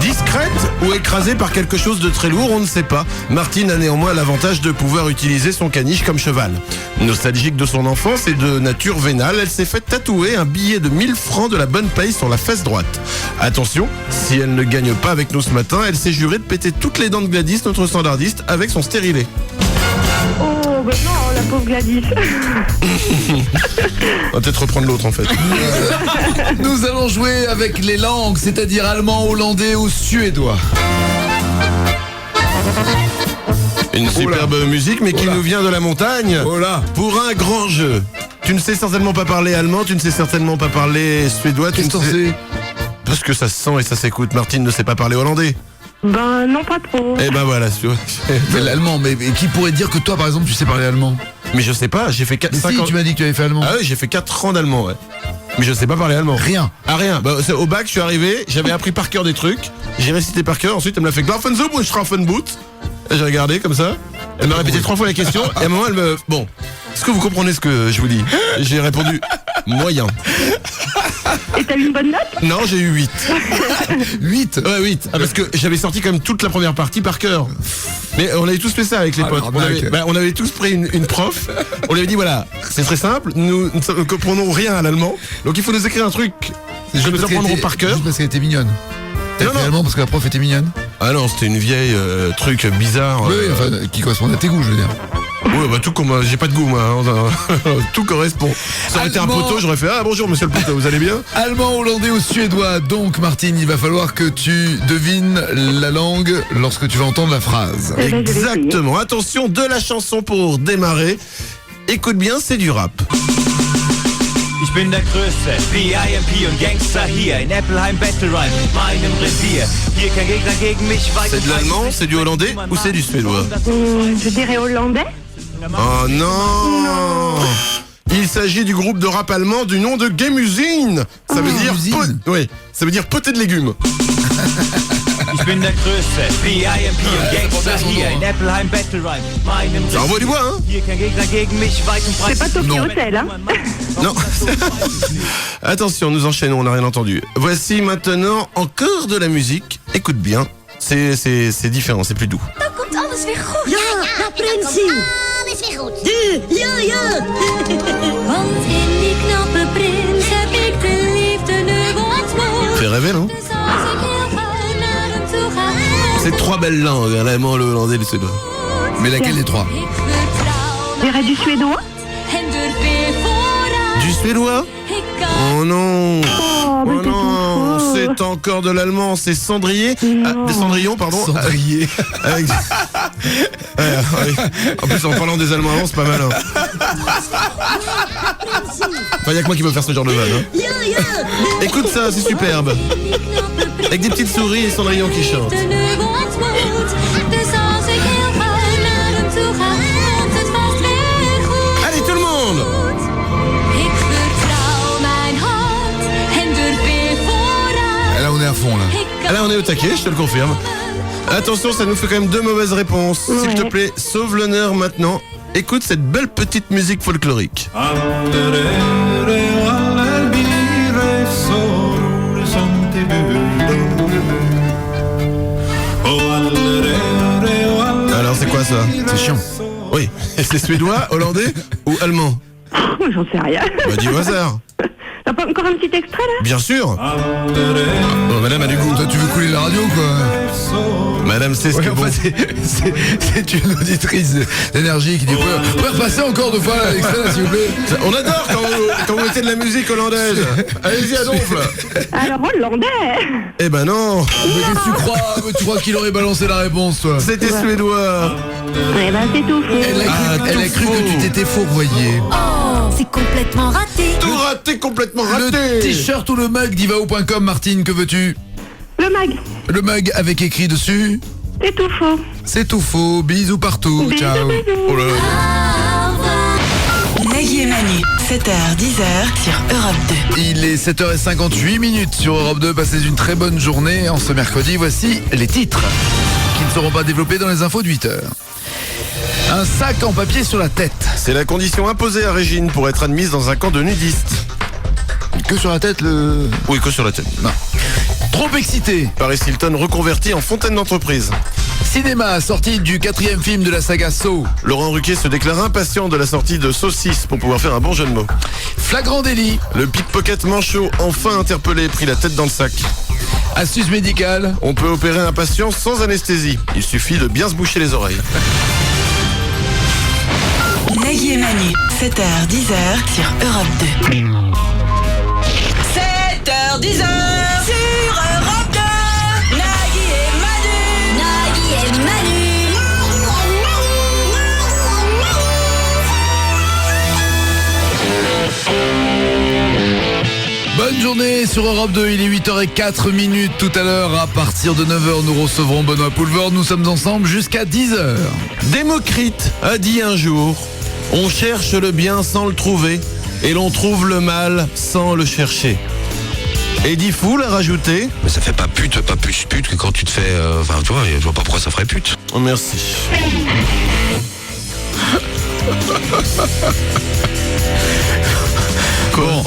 S4: Discrète ou écrasée par quelque chose de très lourd, on ne sait pas. Martine a néanmoins l'avantage de pouvoir utiliser son caniche comme cheval. Nostalgique de son enfance et de nature vénale, elle s'est fait tatouer un billet de 1000 francs de la bonne paye sur la fesse droite. Attention, si elle ne gagne pas avec nous ce matin, elle s'est jurée de péter toutes les dents de Gladys, notre standardiste, avec son stérilet.
S8: Oh, bah non, la pauvre Gladys.
S4: On va peut-être reprendre l'autre en fait.
S2: Nous allons jouer avec les langues, c'est-à-dire allemand, hollandais ou suédois.
S4: Une superbe musique, mais qui nous vient de la montagne. Pour un grand jeu. Tu ne sais certainement pas parler allemand, tu ne sais certainement pas parler suédois.
S2: Qu'est-ce que c'est?
S4: Parce que ça se sent et ça s'écoute. Martine ne sait pas parler hollandais.
S8: Ben non, pas trop.
S4: Eh ben voilà.
S2: Mais l'allemand, mais qui pourrait dire que toi par exemple tu sais parler allemand?
S4: Mais je sais pas, j'ai fait 5 ans.
S2: Tu m'as dit que tu avais fait allemand.
S4: Ah oui, j'ai fait 4 ans d'allemand, ouais. Mais je sais pas parler allemand.
S2: Rien.
S4: Ah rien. Bah, au bac, je suis arrivé, j'avais appris par cœur des trucs, j'ai récité par cœur, ensuite elle me l'a fait Glaufenzub und Strafenboot. J'ai regardé comme ça. Elle m'a répété 3 fois la question et à un moment elle me... Bon, est-ce que vous comprenez ce que je vous dis? J'ai répondu moyen.
S8: Et t'as eu une bonne note?
S4: Non, j'ai eu 8.
S2: 8?
S4: Ouais, 8. Ah, parce que j'avais sorti quand même toute la première partie par cœur. Mais on avait tous fait ça avec les potes. On avait tous pris une prof. On lui avait dit voilà, c'est très simple, nous ne comprenons rien à l'allemand. Donc il faut nous écrire un truc. Je me apprendrons par cœur.
S2: Juste parce qu'elle était mignonne. T'as fait allemand parce que la prof était mignonne?
S4: Ah non, c'était une vieille truc bizarre.
S2: Oui, enfin, qui correspond à tes goûts, je veux dire.
S4: Ouais, bah tout comme j'ai pas de goût moi, hein. Tout correspond. Ça aurait été un poteau, j'aurais fait ah bonjour monsieur le poteau, vous allez bien?
S2: Allemand, hollandais ou suédois. Donc Martine, il va falloir que tu devines la langue lorsque tu vas entendre la phrase.
S4: Exactement. Attention, de la chanson pour démarrer. Écoute bien, c'est du rap.
S18: Ich bin der Größte, BIMP und Gangster hier in Appleheim Battle Rhyme, meinem Revier. Hier kein Gegner gegen mich, weil
S4: c'est de l'allemand, c'est du hollandais ou c'est du suédois?
S8: Je dirais hollandais.
S4: Oh non, il s'agit du groupe de rap allemand du nom de Gemüsin. Ça veut dire oui, ça veut dire poté de légumes.
S18: Ich bin der Größte, BIMP und Gangster hier in Appleheim Battle Rhyme, meinem Revier.
S4: Ça envoie du bois, hein?
S18: Hier kein Gegner gegen mich, weit und breit.
S8: C'est pas Tokyo Hotel, hein?
S4: Non. Attention, nous enchaînons, on n'a rien entendu. Voici maintenant encore de la musique. Écoute bien, c'est différent, c'est plus doux.
S3: Dan komt alles weer goed. Ja, Prinsie. Alles weer goed. Ja. Want in die knappe prins heb ik de liefde nu ontmoet.
S4: Fait rêver, non? C'est 3 belles langues, l'allemand, le hollandais, le suédois.
S2: Mais laquelle des 3?
S8: Je dirais du suédois.
S4: Du suédois? Oh non.
S8: Oh non,
S4: c'est encore de l'allemand, c'est Cendrier. Cendrillon, pardon.
S2: Cendrier.
S4: Avec... ouais. En plus, en parlant des Allemands avant, c'est pas mal. Hein. Enfin, y a que moi qui peux faire ce genre de vanne. Hein. Écoute ça, c'est superbe. Avec des petites souris et Cendrillon qui chantent. Allez, tout le monde!
S2: Là, on est à fond, là.
S4: Là, on est au taquet, je te le confirme. Attention, ça nous fait quand même 2 mauvaises réponses.
S8: Ouais.
S4: S'il te plaît, sauve l'honneur maintenant. Écoute cette belle petite musique folklorique. Alors, c'est quoi ça?
S2: C'est chiant.
S4: Oui, c'est suédois, hollandais ou allemand?
S8: J'en sais rien.
S4: Bah, dis au hasard.
S8: T'as pas encore un petit extrait là?
S4: Bien sûr. Bon, madame a du goût.
S2: Toi, tu veux couler la radio, quoi?
S4: Madame sait ce que bon.
S2: C'est une auditrice d'énergie qui dit vous pouvez repasser encore 2 fois l'extrait, s'il vous plaît.
S4: On adore quand vous mettez de la musique hollandaise. Allez-y à donfle.
S8: Alors hollandais.
S4: Eh ben non.
S2: Mais qu'est-ce que tu crois? Mais tu crois qu'il aurait balancé la réponse, toi?
S4: C'était suédois.
S8: Eh ben c'est tout faux.
S2: Elle a cru que tu t'étais fourvoyé.
S3: Oh, c'est complètement raté.
S4: Tout raté, complètement raté.
S2: Le t-shirt ou le mug d'Ivao.com, Martine, que veux-tu?
S8: Le mag.
S2: Le mug avec écrit dessus.
S8: C'est tout faux.
S2: C'est tout faux. Bisous partout.
S8: Bisous,
S2: Ciao.
S8: bisous.
S4: Oh là là.
S5: Nagui et Manu, 7h, 10h sur Europe 2.
S2: Il est 7h58 sur Europe 2. Passez une très bonne journée. En ce mercredi, voici les titres qui ne seront pas développés dans les infos de 8h. Un sac en papier sur la tête.
S4: C'est la condition imposée à Régine pour être admise dans un camp de nudistes.
S2: Que sur la tête, le...
S4: Oui, que sur la tête.
S2: Non. Trop excité.
S4: Paris Hilton reconverti en fontaine d'entreprise.
S2: Cinéma, sortie du 4e film de la saga Saw.
S4: Laurent Ruquier se déclare impatient de la sortie de Saw 6 pour pouvoir faire un bon jeu de mots.
S2: Flagrant délit.
S4: Le pickpocket manchot, enfin interpellé, pris la tête dans le sac.
S2: Astuce médicale.
S4: On peut opérer un patient sans anesthésie. Il suffit de bien se boucher les oreilles.
S5: Nagui et Manu, 7h, 10h sur Europe 2.
S3: 7h, 10h sur Europe 2. Nagui et Manu. Nagui et Manu.
S2: Bonne journée sur Europe 2, il est 8h04 tout à l'heure. À partir de 9h, nous recevrons Benoît Poulvord. Nous sommes ensemble jusqu'à 10h.
S4: Démocrite a dit un jour: on cherche le bien sans le trouver et l'on trouve le mal sans le chercher. Eddie Fool a rajouté:
S19: mais ça fait pas pute, pas plus pute que quand tu te fais... Enfin, tu vois, je vois pas pourquoi ça ferait pute.
S4: Oh, merci.
S2: Bon,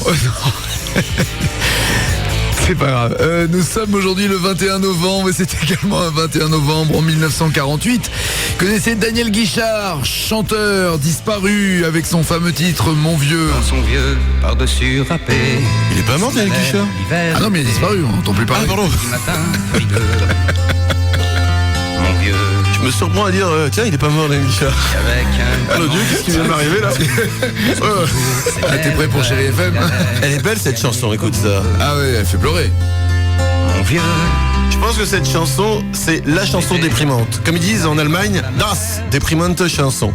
S2: c'est pas grave. Nous sommes aujourd'hui le 21 novembre et c'est également un 21 novembre en 1948. Connaissez Daniel Guichard, chanteur disparu avec son fameux titre Mon Vieux.
S20: Dans son vieux par-dessus râpé.
S4: Il est pas mort, Daniel Guichard?
S2: Ah non, mais il a disparu, on n'entend plus parler.
S4: Ah, pardon.
S20: Matin, frileux. Mon vieux.
S4: Je me surprends à dire, tiens, il est pas mort, Daniel Guichard.
S20: Avec un...
S4: Oh Dieu, qu'est-ce qui vient de m'arriver là?
S2: Ah, t'es prêt pour Chéri FM?
S4: Elle est belle cette chanson, écoute ça.
S2: Ah ouais, elle fait pleurer.
S20: Mon vieux.
S4: Je pense que cette chanson, c'est la chanson déprimante. Comme ils disent en Allemagne, das déprimante chanson.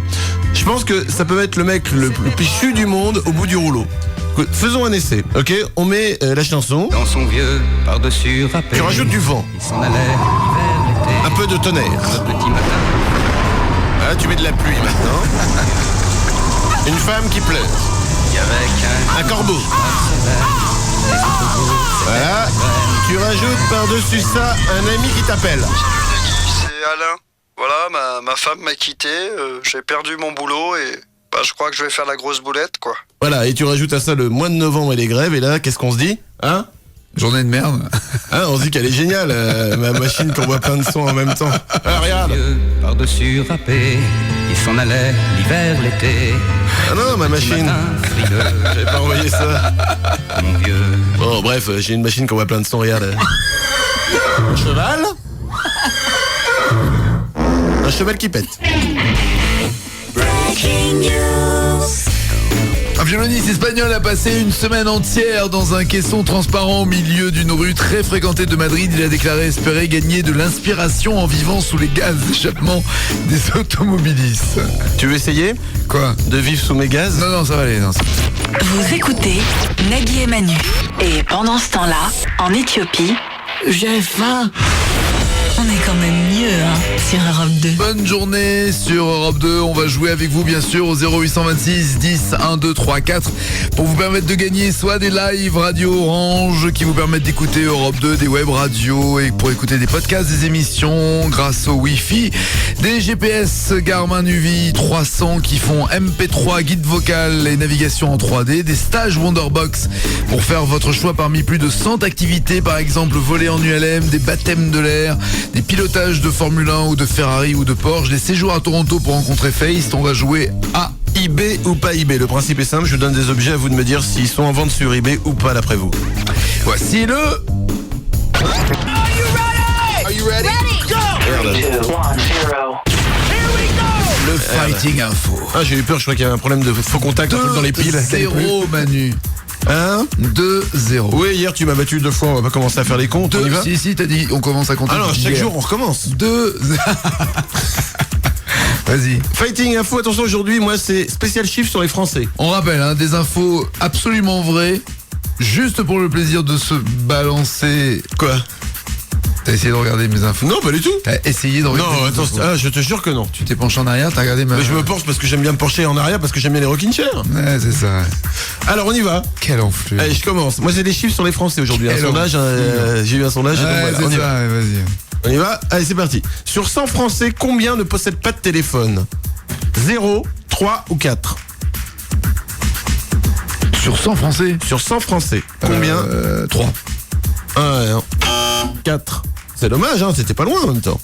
S4: Je pense que ça peut mettre le mec le plus chu du monde au bout du rouleau. Écoute, faisons un essai, ok? On met la chanson.
S20: Dans son vieux par-dessus râpé.
S4: Tu rajoutes du vent.
S20: Il s'en allait l'hiver, l'été.
S4: Un peu de tonnerre.
S20: Le petit matin.
S4: Ah, tu mets de la pluie maintenant. Une femme qui pleure.
S20: Avec
S4: un corbeau. Voilà. Tu rajoutes par-dessus ça un ami qui t'appelle.
S6: C'est Alain. Voilà, ma femme m'a quitté, j'ai perdu mon boulot et je crois que je vais faire la grosse boulette, quoi.
S4: Voilà, et tu rajoutes à ça le mois de novembre et les grèves, et là, qu'est-ce qu'on se dit? Hein?
S2: Journée de merde.
S4: Hein, on se dit qu'elle est géniale, ma machine qu'on voit plein de sons en même temps. Ah, regarde.
S20: Par-dessus râpé, il s'en allait l'hiver, l'été.
S4: Ah non, ma machine. J'avais pas envoyé ça.
S20: Mon vieux.
S4: Bon, bref, j'ai une machine qu'on voit plein de sons, regarde. Un cheval. Un cheval qui pète.
S3: Breaking news.
S2: Un violoniste espagnol a passé une semaine entière dans un caisson transparent au milieu d'une rue très fréquentée de Madrid. Il a déclaré espérer gagner de l'inspiration en vivant sous les gaz d'échappement des automobilistes.
S4: Tu veux essayer?
S2: Quoi?
S4: De vivre sous mes gaz?
S2: Non, ça va aller. Non,
S5: Vous écoutez Nagui et Manu. Et pendant ce temps-là, en Éthiopie, j'ai faim. On est quand même mieux sur Europe 2.
S2: Bonne journée sur Europe 2. On va jouer avec vous bien sûr au 0826 10 1 2 3 4 pour vous permettre de gagner soit des live radio Orange qui vous permettent d'écouter Europe 2, des web radios et pour écouter des podcasts, des émissions grâce au Wi-Fi, des GPS Garmin UV 300 qui font MP3, guide vocal et navigation en 3D, des stages Wonderbox pour faire votre choix parmi plus de 100 activités, par exemple voler en ULM, des baptêmes de l'air, des pilotages de Formule 1 ou de Ferrari ou de Porsche, des séjours à Toronto pour rencontrer Face. On va jouer à
S4: eBay ou pas eBay. Le principe est simple, je vous donne des objets, à vous de me dire s'ils sont en vente sur eBay ou pas d'après vous.
S2: Voici le...
S3: Are you ready?
S2: Le Fighting Info.
S4: Ah, j'ai eu peur, je crois qu'il y avait un problème de faux contact dans les piles.
S2: 2-0 Manu. 2-0.
S4: Oui, hier tu m'as battu 2 fois, on va pas commencer à faire les comptes. On y va?
S2: Si, t'as dit on commence à compter.
S4: Ah non, chaque jour on recommence.
S2: 2. Vas-y.
S4: Fighting Info, attention aujourd'hui, moi c'est spécial chiffre sur les Français.
S2: On rappelle, des infos absolument vraies, juste pour le plaisir de se balancer.
S4: Quoi?
S2: T'as essayé de regarder mes infos?
S4: Non, pas du tout.
S2: T'as essayé de regarder
S4: mes infos? Ah, je te jure que non.
S2: Tu t'es penché en arrière, t'as regardé ma...
S4: Mais je me penche parce que j'aime bien me pencher en arrière, parce que j'aime bien les rocking chairs.
S2: Ouais, c'est ça. Ouais.
S4: Alors on y va.
S2: Quel enflure.
S4: Allez, je commence. Moi j'ai des chiffres sur les Français aujourd'hui. Un sondage, j'ai eu un sondage.
S2: Ouais,
S4: donc voilà,
S2: c'est ça, ouais, vas-y.
S4: On y va? Allez, c'est parti. Sur 100 Français, combien ne possèdent pas de téléphone? 0, 3 ou 4?
S2: Sur 100 Français?
S4: Sur 100 Français. Combien?
S2: 3.
S4: 4. C'est dommage, c'était pas loin en même temps.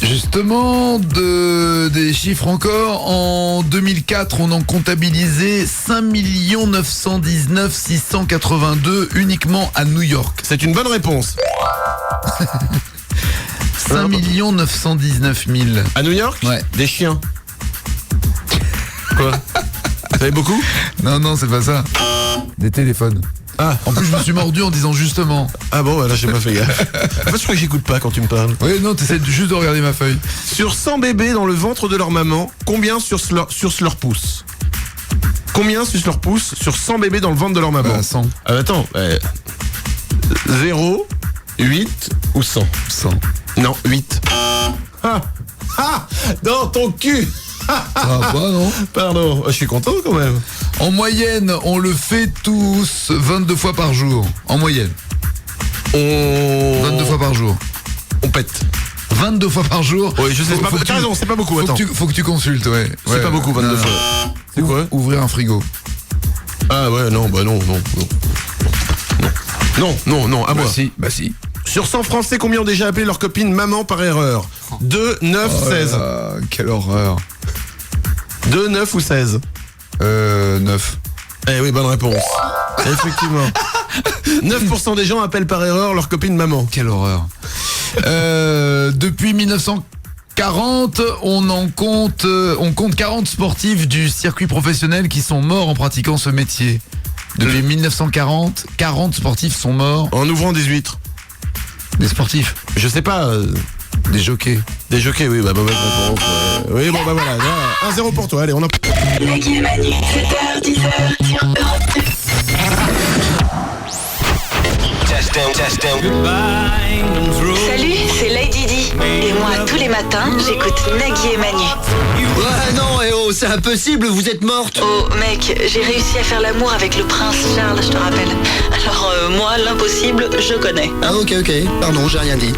S2: Justement, des chiffres encore. En 2004, on en comptabilisait 5 919 682 uniquement à New York.
S4: C'est une bonne réponse.
S2: 5 919 000.
S4: À New York?
S2: Ouais.
S4: Des chiens. Quoi? Ça fait beaucoup?
S2: Non, c'est pas ça. Des téléphones.
S4: Ah.
S2: En plus, je me suis mordu en disant justement.
S4: Ah bon, là, j'ai pas fait gaffe. En fait, je crois que j'écoute pas quand tu me parles.
S2: Oui, non, t'essaies juste de regarder ma feuille.
S4: Sur 100 bébés dans le ventre de leur maman, combien sucent leur pouce? Combien sucent leur pouce sur 100 bébés dans le ventre de leur maman?
S2: 100.
S4: Ah, attends. 0, 8 ou 100?
S2: 100.
S4: Non, 8. Dans ton cul.
S2: Ça va pas, non?
S4: Pardon, je suis content quand même.
S2: En moyenne, on le fait tous 22 fois par jour. En moyenne. 22 fois par jour.
S4: On pète.
S2: 22 fois par jour.
S4: Oui, je sais pas. T'as raison, c'est pas beaucoup. Attends.
S2: Faut que tu consultes, ouais.
S4: C'est pas beaucoup, 22 fois. C'est quoi?
S2: Ouvrir un frigo.
S4: Ah ouais, non, bah non. Non, à moi.
S2: Bah si.
S4: Sur 100 Français, combien ont déjà appelé leur copine maman par erreur? 2, 9, 16.
S2: Quelle horreur.
S4: 2, 9 ou 16?
S2: 9.
S4: Eh oui, bonne réponse. Effectivement. 9% des gens appellent par erreur leur copine maman.
S2: Quelle horreur. Depuis 1940, on compte 40 sportifs du circuit professionnel qui sont morts en pratiquant ce métier. Depuis 1940, 40 sportifs sont morts.
S4: En ouvrant des huîtres.
S2: Des sportifs?
S4: Je sais pas.
S2: Des jockeys.
S4: Des jockeys, oui, bah mauvaise réponse. Oui, bon, bah voilà. 1-0 pour toi, allez, on a...
S5: Nagui et Manu, 7h, 10h sur Europe 2. Salut, c'est Lady Di. Et moi, tous les matins, j'écoute Nagui et Manu.
S20: Ouais, non, c'est impossible, vous êtes morte.
S5: Oh, mec, j'ai réussi à faire l'amour avec le prince Charles, je te rappelle. Alors, moi, l'impossible, je connais.
S20: Ah, ok, pardon, j'ai rien dit.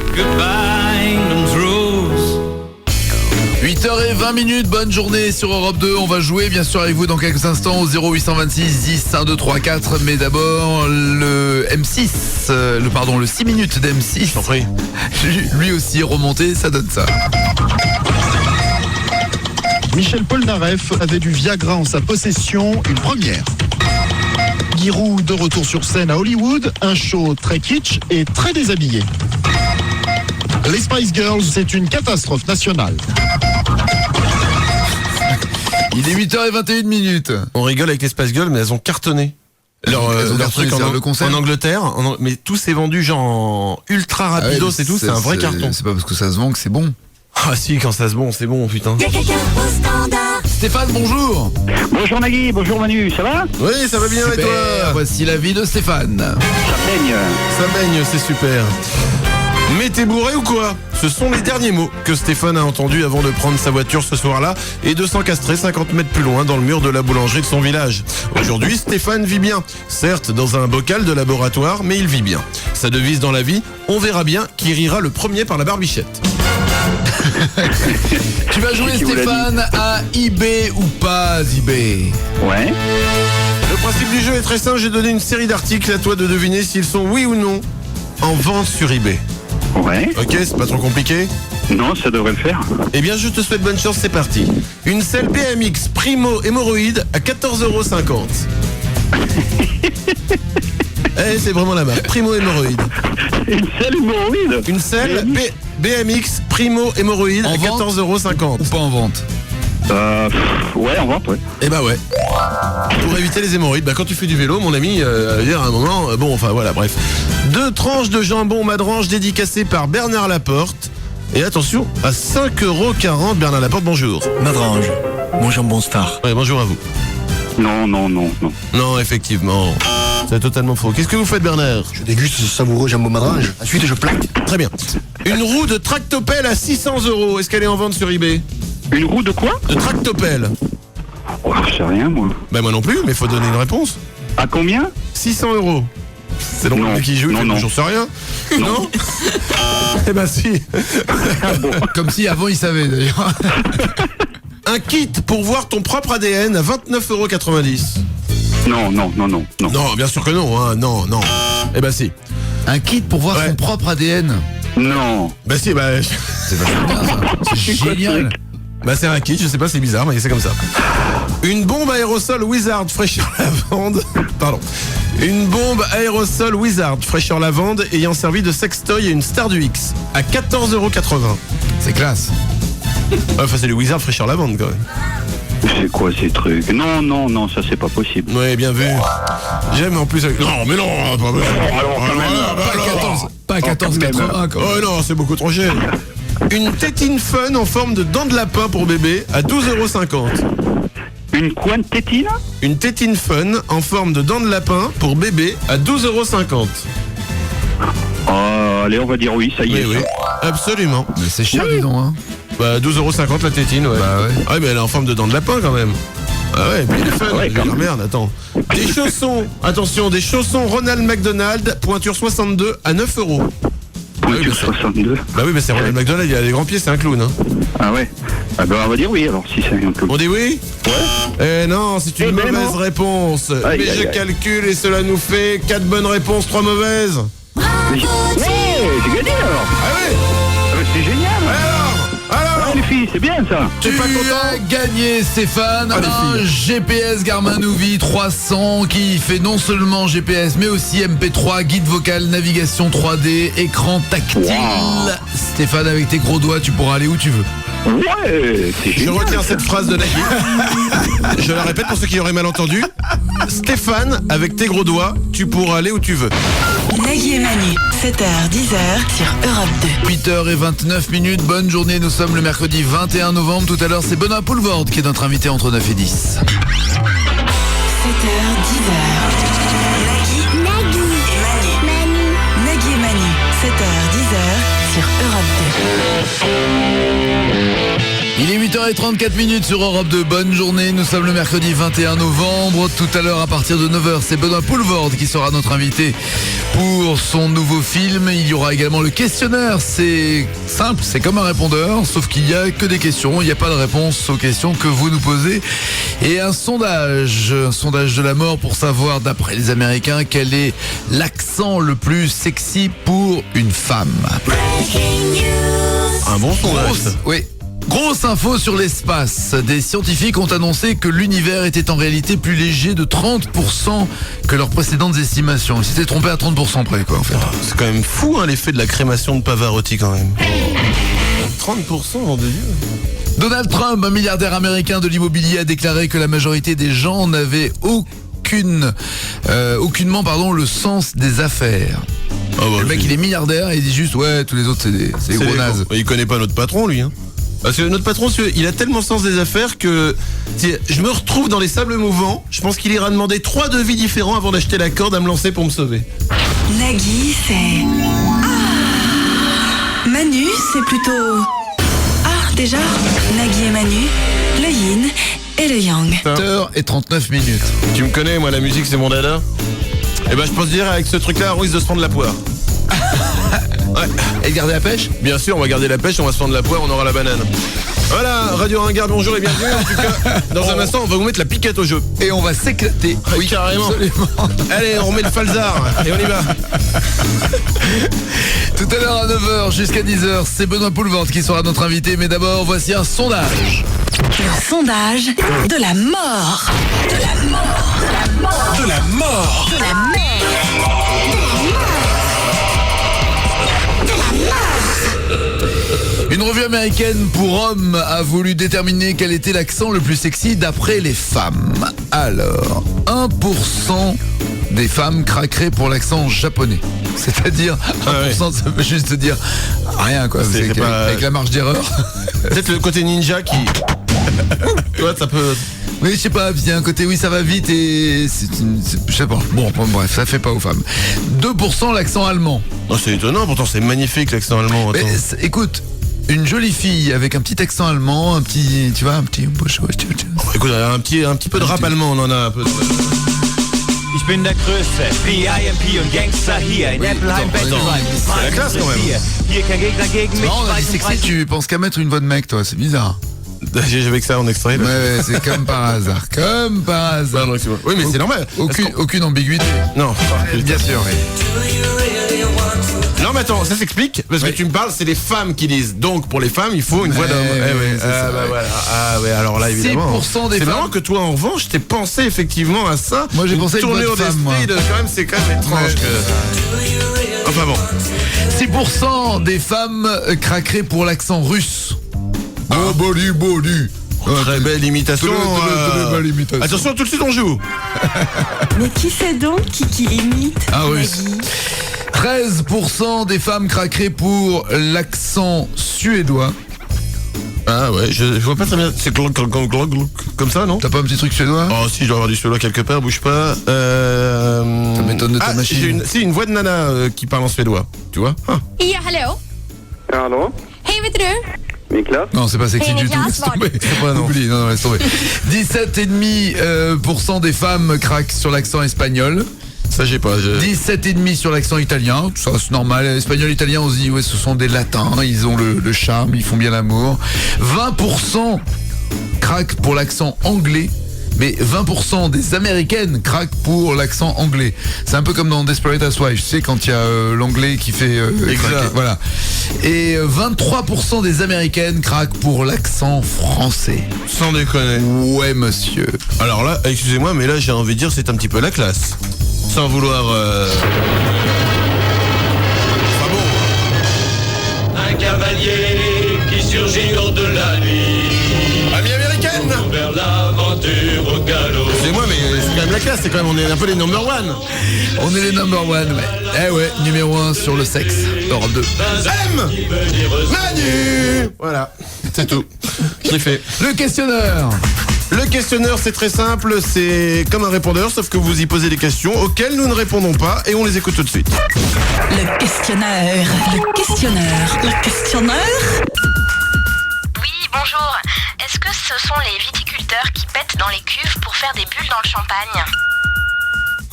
S2: 8h20, bonne journée sur Europe 2. On va jouer bien sûr avec vous dans quelques instants au 0826 10 1 2 3 4. Mais d'abord le M6, le 6 minutes d'M6.
S4: J'en prie.
S2: Lui aussi remonté, ça donne ça.
S7: Michel Polnareff avait du Viagra en sa possession, une première. Giroud de retour sur scène à Hollywood, un show très kitsch et très déshabillé. Les Spice Girls, c'est une catastrophe nationale.
S2: Il est 8h21.
S4: On rigole avec les Spice Girls, mais elles ont cartonné. Leur truc
S2: le concert
S4: en Angleterre, mais tout s'est vendu genre ultra rapidos et tout, c'est un vrai carton.
S2: C'est pas parce que ça se vend que c'est bon.
S4: Ah si, quand ça se vend, c'est bon, putain.
S2: Stéphane, bonjour.
S17: Bonjour Nagui, bonjour Manu, ça va?
S4: Oui, ça va bien
S2: Super.
S4: et toi?
S2: Voici la vie de Stéphane.
S4: Ça baigne, c'est super. Mais t'es bourré ou quoi? Ce sont les derniers mots que Stéphane a entendus avant de prendre sa voiture ce soir-là et de s'encastrer 50 mètres plus loin dans le mur de la boulangerie de son village. Aujourd'hui, Stéphane vit bien. Certes, dans un bocal de laboratoire, mais il vit bien. Sa devise dans la vie, on verra bien qui rira le premier par la barbichette.
S2: Tu vas jouer, Stéphane, à eBay ou pas eBay?
S17: Ouais.
S4: Le principe du jeu est très simple, j'ai donné une série d'articles, à toi de deviner s'ils sont oui ou non en vente sur eBay.
S17: Ouais.
S4: Ok, c'est pas trop compliqué?
S17: Non, ça devrait le faire.
S4: Eh bien, je te souhaite bonne chance, c'est parti. Une selle BMX Primo hémorroïde à 14,50 €. Eh, c'est vraiment la marque, Primo hémorroïde.
S17: Une selle hémorroïde?
S4: Une selle BMX Primo hémorroïde à 14,50 €
S2: Ou pas en vente?
S17: Ouais, en vente, ouais.
S4: Eh bah ouais. Pour éviter les hémorroïdes, quand tu fais du vélo, mon ami, dire à un moment, bref. 2 tranches de jambon Madrange dédicacées par Bernard Laporte. Et attention, à 5,40 €, Bernard Laporte, bonjour.
S9: Madrange, mon jambon star.
S4: Ouais, bonjour à vous.
S17: Non.
S4: Non, effectivement. C'est totalement faux. Qu'est-ce que vous faites, Bernard?
S9: Je déguste ce savoureux jambon Madrange. Ensuite, je plaque.
S4: Très bien. Une roue de tractopelle à 600 €. Est-ce qu'elle est en vente sur eBay?
S17: Une roue de quoi?
S4: De tractopelle.
S17: Oh, je sais rien, moi.
S4: Moi non plus, mais faut donner une réponse.
S17: À combien?
S4: 600 €. C'est le mec qui joue, j'en sais rien. Non. Eh ben si.
S2: Comme si avant il savait d'ailleurs.
S4: Un kit pour voir ton propre ADN à 29,90 €.
S17: Non.
S4: Non, bien sûr que non, hein. Non. Eh ben si.
S2: Un kit pour voir son propre ADN?
S17: Non.
S4: Bah si,
S2: c'est vachement bien ça. C'est génial.
S4: C'est un kit, je sais pas, c'est bizarre, mais c'est comme ça. Une bombe aérosol Wizard fraîcheur lavande. Pardon. Une bombe aérosol Wizard fraîcheur lavande ayant servi de sextoy à une star du X à 14,80 €.
S2: C'est classe.
S4: Enfin, c'est le Wizard fraîcheur lavande quand même.
S17: C'est quoi ces trucs? Non, ça c'est pas possible.
S4: Ouais, bien vu. J'aime en plus avec... Non, mais non,
S2: pas 14,80 quoi.
S4: Oh non, c'est beaucoup trop cher. Une tétine fun en forme de dent de lapin pour bébé à 12,50 €.
S17: Une quoi, une tétine?
S4: Une tétine fun en forme de dent de lapin pour bébé à 12,50
S17: €. Allez, on va dire oui, ça y est.
S4: Oui, absolument.
S2: Mais c'est cher, dis donc, hein.
S4: 12,50 € la tétine, ouais. Ah, mais elle est en forme de dent de lapin quand même. Ah ouais, puis il est fun.
S17: Ouais, quand même.
S4: Merde, attends. Des chaussons, attention, des chaussons Ronald McDonald, pointure 62 à 9 €.
S17: Pointure 62.
S4: Bah oui, mais c'est Ronald McDonald, il a des grands pieds, c'est un clown. Hein.
S17: Ah ouais. Ah on va dire oui alors, si c'est un clown.
S4: On dit oui? Ouais. Non, c'est une mauvaise réponse. Mais je calcule et cela nous fait 4 bonnes réponses, 3 mauvaises.
S17: Ouais, j'ai gagné alors.
S4: Ah ouais?
S17: C'est génial. Alors, les filles, c'est bien ça.
S2: Tu as gagné, Stéphane, un GPS Garmin Novi 300 qui fait non seulement GPS mais aussi MP3, guide vocal, navigation 3D, écran tactile. Wow. Stéphane, avec tes gros doigts, tu pourras aller où tu veux.
S17: Ouais, c'est génial.
S4: Je retiens cette phrase de Nagui. Je la répète pour ceux qui auraient mal entendu. Stéphane, avec tes gros doigts, tu pourras aller où tu veux.
S5: Nagui et Manu, 7h-10h sur Europe 2.
S2: 8h29, bonne journée, nous sommes le mercredi 21 novembre. Tout à l'heure, c'est Benoît Poulvord qui est notre invité entre 9 et 10.
S5: 7h-10h. Nagui et Manu. Nagui et Manu, 7h-10h sur Europe 2.
S2: Il est 8h34 sur Europe 2, bonne journée, nous sommes le mercredi 21 novembre. Tout à l'heure à partir de 9h, c'est Benoît Poulvord qui sera notre invité pour son nouveau film. Il y aura également le questionnaire, c'est simple, c'est comme un répondeur, sauf qu'il n'y a que des questions, il n'y a pas de réponse aux questions que vous nous posez. Et un sondage de la mort pour savoir, d'après les Américains, quel est l'accent le plus sexy pour une femme.
S4: Un bon sondage.
S2: Oui. Grosse info sur l'espace. Des scientifiques ont annoncé que l'univers était en réalité plus léger de 30% que leurs précédentes estimations. Ils s'étaient trompés à 30% près, quoi, en fait.
S4: C'est quand même fou, hein, l'effet de la crémation de Pavarotti, quand même. 30%, nom de Dieu.
S2: Donald Trump, un milliardaire américain de l'immobilier, a déclaré que la majorité des gens n'avaient aucunement le sens des affaires. Le mec, il est milliardaire et il dit juste, ouais, tous les autres, c'est des gros nazes.
S4: Il connaît pas notre patron, lui. Hein. Parce que notre patron, il a tellement le sens des affaires que si je me retrouve dans les sables mouvants, je pense qu'il ira demander 3 devis différents avant d'acheter la corde à me lancer pour me sauver.
S5: Nagui, c'est... Manu, c'est plutôt... déjà, Nagui et Manu, le yin et le yang.
S2: 8h39.
S4: Tu me connais, moi, la musique, c'est mon dada. Et ben, je pense dire, avec ce truc-là, on risque de se prendre la poire. Ouais.
S2: Et de garder la pêche ?
S4: Bien sûr, on va garder la pêche, on va se prendre la poire, on aura la banane. Voilà, Radio Ringard, bonjour et bienvenue. En tout cas, dans un instant, on va vous mettre la piquette au jeu.
S2: Et on va s'éclater.
S4: Oui, carrément. Absolument. Allez, on remet le falzar et on y va.
S2: Tout à l'heure à 9h jusqu'à 10h, c'est Benoît Poulvorde qui sera notre invité. Mais d'abord, voici un sondage.
S5: Le sondage de la mort. De la mort.
S1: De la mort.
S5: De la mort.
S2: Une revue américaine pour hommes a voulu déterminer quel était l'accent le plus sexy d'après les femmes. Alors, 1% des femmes craqueraient pour l'accent japonais. C'est-à-dire, 1%, ça veut juste dire rien, quoi. C'est pas... Avec la marge d'erreur.
S4: Peut-être le côté ninja qui... Ouais, ça peut...
S2: Oui, je sais pas, il y a un côté, oui, ça va vite et... je sais pas. Bon, bref, ça fait pas aux femmes. 2% l'accent allemand.
S4: Oh, c'est étonnant, pourtant c'est magnifique l'accent allemand.
S2: Mais, écoute... Une jolie fille avec un petit accent allemand, un petit, tu vois, un petit...
S4: Écoute, un petit peu de rap allemand, on en a un peu.
S18: Ich bin der Größte, PIMP und Gangster hier in Appleheim Bettelheim.
S4: C'est la classe quand même.
S18: Hier kein Gegner gegen mich.
S2: Non, on a dit sexy, tu penses qu'à mettre une voix de mec, toi, c'est bizarre.
S4: J'ai avec ça en extrait. Là.
S2: Ouais, c'est comme par hasard. Comme par hasard.
S4: Non, oui, mais c'est normal.
S2: Aucune ambiguïté.
S4: Non,
S2: bien sûr, oui.
S4: Non mais attends, ça s'explique parce que tu me parles, c'est les femmes qui disent. Donc pour les femmes, il faut une voix d'homme. Voilà. Ah ouais, alors là évidemment.
S2: 6% des
S4: c'est
S2: femmes.
S4: marrant que toi en revanche, t'aies pensé effectivement à ça.
S2: Moi j'ai pensé à une voix de femme, moi.
S4: Quand même, c'est quand même étrange que... Enfin bon.
S2: 6% des femmes craqueraient pour l'accent russe. Boli.
S4: Très belle imitation.
S2: Belle imitation.
S4: Attention, tout de suite on joue.
S5: Mais qui c'est donc qui imite
S2: russe. 13% des femmes craqueraient pour l'accent suédois.
S4: Ah ouais, je vois pas très bien. C'est comme ça, non?
S2: T'as pas un petit truc suédois?
S4: Oh si, je dois avoir du suédois quelque part, bouge pas.
S2: Ça m'étonne de ta machine.
S4: C'est une voix de nana qui parle en suédois, tu vois?
S8: Ja, hallo.
S17: Hallo.
S8: Hej, vet du?
S17: Niklas.
S2: Non, c'est pas sexy du tout. Laisse tomber. Oublie, non, laisse tomber. 17,5% des femmes craquent sur l'accent espagnol.
S4: Ça, j'ai pas.
S2: 17,5% sur l'accent italien. Ça, c'est normal. Espagnol, italien, on se dit, ouais, ce sont des latins. Ils ont le charme, ils font bien l'amour. 20% craquent pour l'accent anglais. Mais 20% des Américaines craquent pour l'accent anglais. C'est un peu comme dans Desperate Housewives, tu sais, quand il y a l'anglais qui fait craquer, voilà. Et 23% des Américaines craquent pour l'accent français.
S4: Sans déconner.
S2: Ouais, monsieur.
S4: Alors là, excusez-moi, mais là, j'ai envie de dire, c'est un petit peu la classe. Sans vouloir... Pas bon.
S21: Un cavalier qui surgit hors de la nuit.
S4: Amie américaine.
S21: Vers l'aventure au galop.
S4: Excusez-moi, mais c'est quand même la classe, c'est quand même, on est un peu les number one.
S2: On est les number one, ouais. Eh ouais, numéro 1 sur le sexe, Europe 2.
S4: Manu. Voilà, c'est tout. J'ai fait.
S2: Le questionneur.
S4: Le questionneur, c'est très simple, c'est comme un répondeur, sauf que vous y posez des questions auxquelles nous ne répondons pas et on les écoute tout de suite.
S5: Le questionneur.
S14: Oui, bonjour. Est-ce que ce sont les viticulteurs qui pètent dans les cuves pour faire des bulles dans le champagne?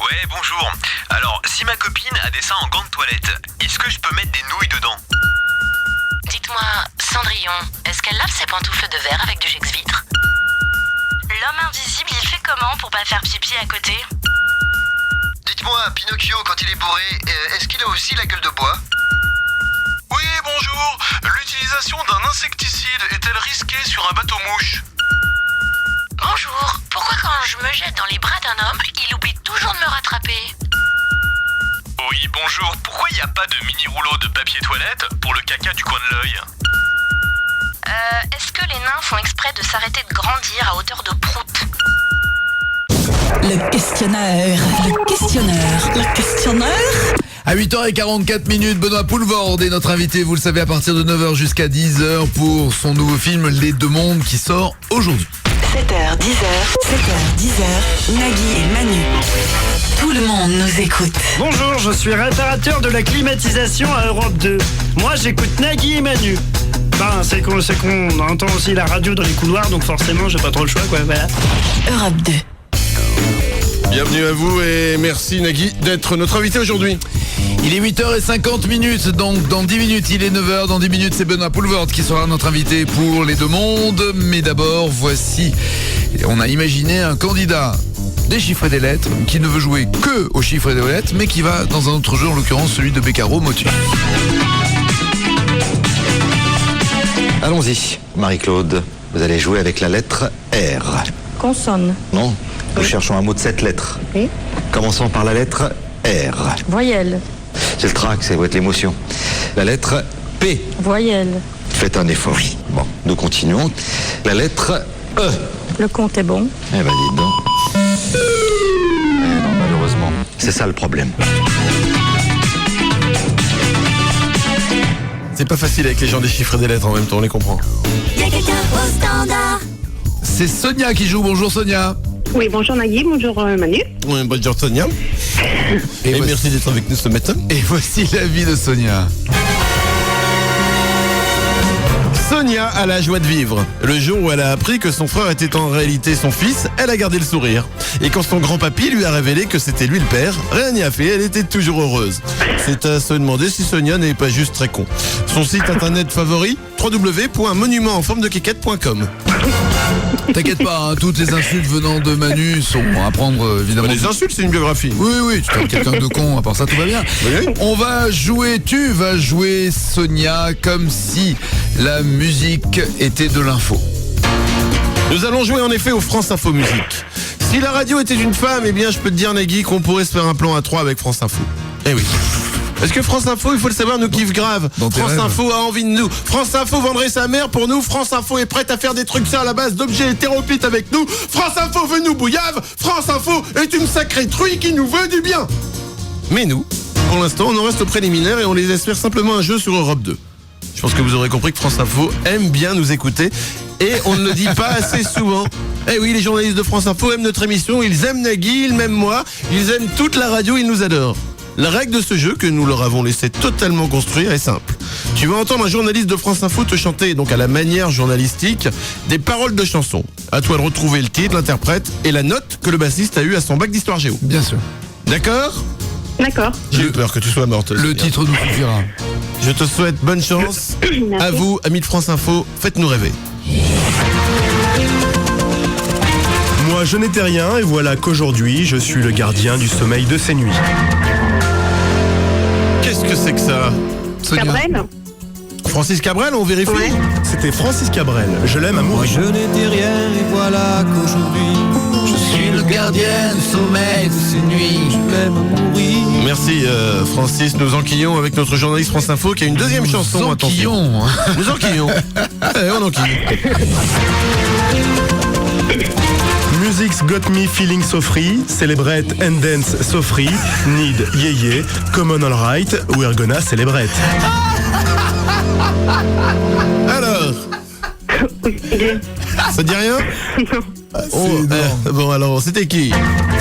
S15: Ouais, bonjour. Alors, si ma copine a des seins en gants de toilette, est-ce que je peux mettre des nouilles dedans?
S14: Dites-moi, Cendrillon, est-ce qu'elle lave ses pantoufles de verre avec du Gex-Vitre? L'homme invisible, il fait comment pour pas faire pipi à côté?
S6: Dites-moi, Pinocchio, quand il est bourré, est-ce qu'il a aussi la gueule de bois?
S22: Oui, bonjour. L'utilisation d'un insecticide est-elle risquée sur un bateau-mouche?
S14: Bonjour, pourquoi quand je me jette dans les bras d'un homme, il oublie toujours de me rattraper?
S22: Oui, bonjour. Pourquoi il n'y a pas de mini-rouleau de papier toilette pour le caca du coin de l'œil?
S14: Est-ce que les nains font exprès de s'arrêter de grandir à hauteur de prout?
S5: Le questionnaire.
S2: À 8h44, Benoît Poelvoorde est notre invité, vous le savez, à partir de 9h jusqu'à 10h pour son nouveau film Les Deux Mondes qui sort aujourd'hui.
S5: 7h, 10h, Nagui et Manu. Tout le monde nous écoute.
S10: Bonjour, je suis réparateur de la climatisation à Europe 2. Moi, j'écoute Nagui et Manu. Ben, c'est qu'on entend aussi la radio dans les couloirs, donc forcément, j'ai pas trop le choix, quoi. Voilà.
S5: Europe 2.
S4: Bienvenue à vous et merci Nagui d'être notre invité aujourd'hui.
S2: Il est 8h50, donc dans 10 minutes, il est 9h. Dans 10 minutes, c'est Benoît Poelvoorde qui sera notre invité pour Les Deux Mondes. Mais d'abord, voici, on a imaginé un candidat des chiffres et des lettres qui ne veut jouer que aux chiffres et des lettres, mais qui va dans un autre jeu, en l'occurrence celui de Beccaro Motus.
S16: Allons-y, Marie-Claude. Vous allez jouer avec la lettre R.
S8: Consonne.
S16: Non, nous cherchons un mot de 7 lettres.
S8: Oui.
S16: Commençons par la lettre R.
S8: Voyelle.
S16: C'est le trac, c'est votre émotion. La lettre P.
S8: Voyelle.
S16: Faites un effort. Bon, nous continuons. La lettre E.
S8: Le compte est bon.
S16: Eh ben, dites donc. Non, malheureusement. C'est ça le problème.
S4: C'est pas facile avec les gens des chiffres et des lettres en même temps, on les comprend.
S3: Il y a quelqu'un au standard.
S2: C'est Sonia qui joue. Bonjour Sonia.
S8: Oui, bonjour Nagui, bonjour Manu.
S4: Oui, bonjour Sonia. Et merci d'être avec nous ce matin.
S2: Et voici la vie de Sonia.
S4: Sonia a la joie de vivre. Le jour où elle a appris que son frère était en réalité son fils, elle a gardé le sourire. Et quand son grand-papy lui a révélé que c'était lui le père, rien n'y a fait, elle était toujours heureuse. C'est à se demander si Sonia n'est pas juste très con. Son site internet favori, www.monumentenformedequéquette.com.
S2: T'inquiète pas, hein, toutes les insultes venant de Manu sont à prendre évidemment.
S4: Les insultes, c'est une biographie.
S2: Oui, tu trouves quelqu'un de con, à part ça tout va bien.
S4: Oui.
S2: On va jouer, tu vas jouer Sonia comme si la musique était de l'info.
S4: Nous allons jouer en effet au France Info Musique. Si la radio était une femme, eh bien je peux te dire Nagui qu'on pourrait se faire un plan à 3 avec France Info. Eh oui. Parce que France Info, il faut le savoir, nous kiffe grave. France Info a envie de nous. France Info vendrait sa mère pour nous. France Info est prête à faire des trucs ça à la base d'objets hétéroclites avec nous. France Info veut nous bouillave. France Info est une sacrée truie qui nous veut du bien. Mais nous, pour l'instant, on en reste au préliminaire et on les laisse faire simplement un jeu sur Europe 2. Je pense que vous aurez compris que France Info aime bien nous écouter et on ne le dit pas assez souvent. Eh oui, les journalistes de France Info aiment notre émission, ils aiment Nagui, ils m'aiment moi, ils aiment toute la radio, ils nous adorent. La règle de ce jeu, que nous leur avons laissé totalement construire, est simple. Tu vas entendre un journaliste de France Info te chanter, donc à la manière journalistique, des paroles de chansons. À toi de retrouver le titre, l'interprète et la note que le bassiste a eu à son bac d'histoire géo.
S2: Bien sûr.
S4: D'accord ?
S8: D'accord.
S4: J'ai eu peur que tu sois morte.
S2: Le titre nous suffira.
S4: Je te souhaite bonne chance.
S8: Merci.
S4: À vous, amis de France Info, faites-nous rêver.
S11: Moi, je n'étais rien et voilà qu'aujourd'hui, je suis le gardien du sommeil de ces nuits.
S4: Qu'est-ce que c'est que ça ?
S2: Sonia.
S8: Cabrel.
S4: Francis Cabrel, on vérifie ?
S8: Ouais.
S11: C'était Francis Cabrel, je l'aime à mourir.
S20: Je n'étais rien et voilà qu'aujourd'hui je suis le gardien du sommeil de ces nuits. Je l'aime à mourir.
S4: Merci Francis, nous enquillons avec notre journaliste France Info qui a une deuxième chanson.
S2: Enquillons.
S4: Nous enquillons. On enquille.
S11: Music's got me feeling so free, celebrate and dance so free, need yeye, common all right, we're gonna celebrate.
S4: Alors ça dit rien? Bon alors, c'était qui?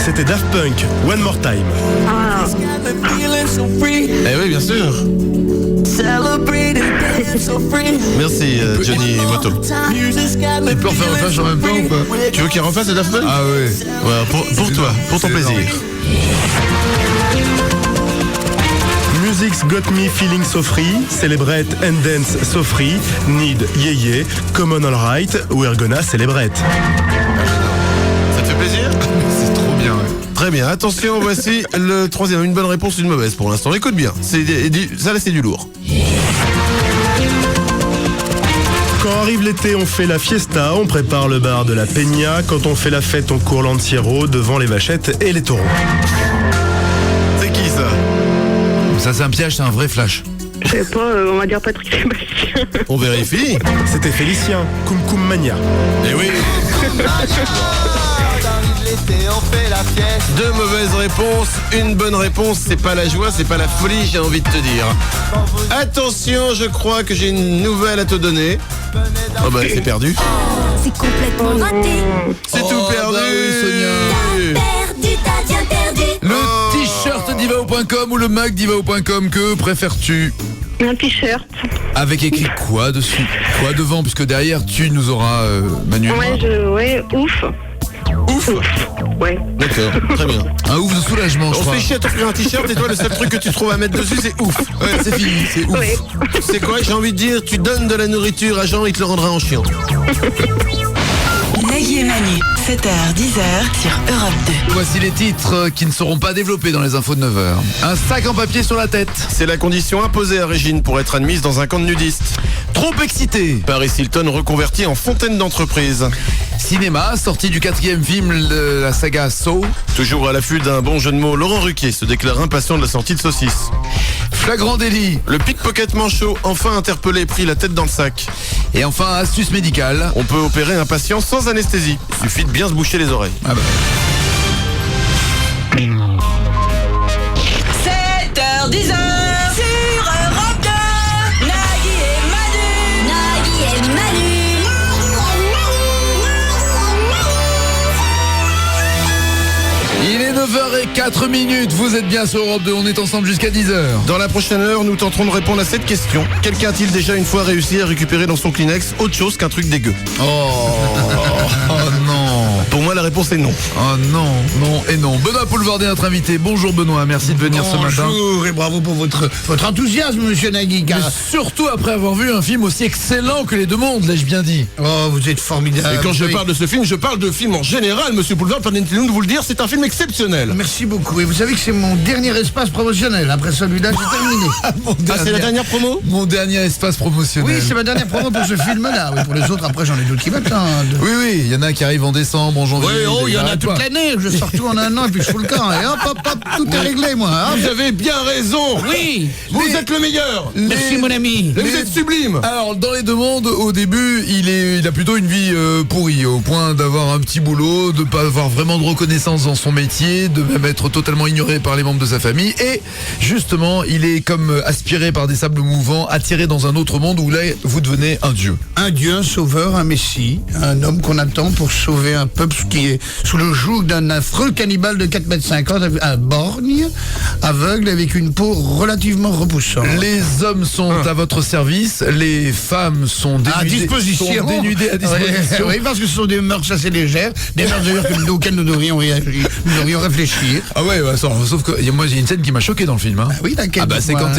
S11: C'était Daft Punk, One More Time.
S8: Ah.
S4: Eh oui, bien sûr. Merci Johnny Moto.
S2: Tu peux refaire le flash en même temps ou pas?
S4: Tu veux qu'il refasse le Daft Punk?
S2: Ah ouais.
S4: Voilà, pour toi, pour ton plaisir.
S11: Music's got me feeling so free, celebrate and dance so free, need yeye, common all right, we're gonna celebrate.
S4: Ça te fait plaisir?
S2: C'est trop bien, ouais.
S4: Très bien, attention, voici le troisième. Une bonne réponse, une mauvaise pour l'instant. Écoute bien, ça là c'est du lourd.
S11: Quand arrive l'été, on fait la fiesta, on prépare le bar de la Peña. Quand on fait la fête, on court l'Antiero devant les vachettes et les taureaux.
S4: C'est qui ça?
S2: Ça c'est un piège, c'est un vrai flash.
S8: Je sais pas, on va dire Patrick Sébastien.
S4: On vérifie.
S11: C'était Félicien, Koum Koum Mania.
S4: Eh oui. Deux mauvaises réponses, une bonne réponse. C'est pas la joie, c'est pas la folie, j'ai envie de te dire. Attention, je crois que j'ai une nouvelle à te donner. Oh bah c'est perdu.
S3: C'est complètement raté.
S4: C'est tout perdu.
S2: Bah oui, Sonia.
S3: Perdu, t'as bien perdu.
S2: Le t-shirt divao.com ou le mug divao.com, que préfères-tu?
S8: Un t-shirt.
S2: Avec écrit quoi dessus? Quoi devant? Puisque derrière tu nous auras Manu.
S8: Ouais, ouf.
S4: Ouf.
S8: Ouais.
S4: D'accord, très bien.
S2: Un ouf de soulagement, je
S4: On
S2: crois.
S4: se fait chier à t'offrir un t-shirt et toi le seul truc que tu trouves à mettre dessus c'est ouf.
S2: Ouais, c'est fini, c'est ouf.
S8: Ouais.
S4: C'est quoi, j'ai envie de dire, tu donnes de la nourriture à Jean, il te le rendra en chiant.
S5: Nagui et Manu, 7h, 10h sur Europe 2.
S2: Voici les titres qui ne seront pas développés dans les infos de 9h. Un sac en papier sur la tête.
S4: C'est la condition imposée à Régine pour être admise dans un camp de nudistes.
S2: Trop excité.
S4: Paris Hilton reconverti en fontaine d'entreprise.
S2: Cinéma, sortie du 4e film de la saga Saw.
S4: Toujours à l'affût d'un bon jeu de mots, Laurent Ruquier se déclare impatient de la sortie de Saucisse.
S2: Flagrant délit.
S4: Le pickpocket manchot, enfin interpellé, pris la tête dans le sac.
S2: Et enfin, astuce médicale.
S4: On peut opérer un patient sans anesthésie. Il suffit de bien se boucher les oreilles.
S2: Ah bah.
S5: 7h, 10h sur Europe 2. Nagui et Manu.
S3: Nagui et Manu.
S2: Il est 9h04, vous êtes bien sur Europe 2, on est ensemble jusqu'à 10h.
S4: Dans la prochaine heure, nous tenterons de répondre à cette question. Quelqu'un a-t-il déjà une fois réussi à récupérer dans son Kleenex autre chose qu'un truc dégueu?
S2: Oh non.
S4: Pour moi, la réponse est non.
S2: Oh non, non et non. Benoît Poulvardet, notre invité. Bonjour Benoît, merci de venir ce matin.
S12: Bonjour et bravo pour votre enthousiasme, monsieur Nagui.
S2: Mais surtout après avoir vu un film aussi excellent que Les Deux Mondes, l'ai-je bien dit.
S12: Oh, vous êtes formidable.
S4: Et quand je parle de ce film, je parle de film en général, monsieur Poulvard. Permettez-nous de vous le dire, c'est un film exceptionnel.
S12: Merci beaucoup. Et vous savez que c'est mon dernier espace promotionnel. Après celui-là, j'ai terminé.
S4: C'est la dernière promo?
S2: Mon dernier espace promotionnel.
S12: Oui, c'est ma dernière promo pour ce film-là. Oui, pour les autres, après, j'en ai d'autres qui m'attendent.
S2: Oui, oui, il y en a qui arrivent en décembre, en janvier.
S12: Oui, oh, il y en a toute l'année. Je sors tout en un an et puis je fous le camp. Et hop, hop, hop, tout est réglé, moi. Hein.
S4: Vous avez bien raison.
S12: Oui.
S4: Vous êtes le meilleur.
S12: Merci, mon ami.
S4: Vous êtes sublime.
S2: Alors, dans Les Deux Mondes, au début, il a plutôt une vie pourrie, au point d'avoir un petit boulot, de pas avoir vraiment de reconnaissance dans son métier, de même être totalement ignoré par les membres de sa famille. Et justement, il est comme aspiré par des sables mouvants, attiré dans un autre monde où là, vous devenez un dieu.
S12: Un dieu, un sauveur, un messie, un homme qu'on attend pour sauver un peuple qui est sous le joug d'un affreux cannibale de 4,50 m, un borgne, aveugle, avec une peau relativement repoussante.
S2: Les hommes sont à votre service, les femmes sont dénudées
S12: à disposition.
S2: à disposition.
S12: Oui, parce que ce sont des mœurs assez légères, des mœurs d'ailleurs auxquelles nous devrions réfléchir.
S2: Ah ouais, sauf que moi j'ai une scène qui m'a choqué dans le film. Hein.
S12: Oui, laquelle?
S2: Ah bah c'est quand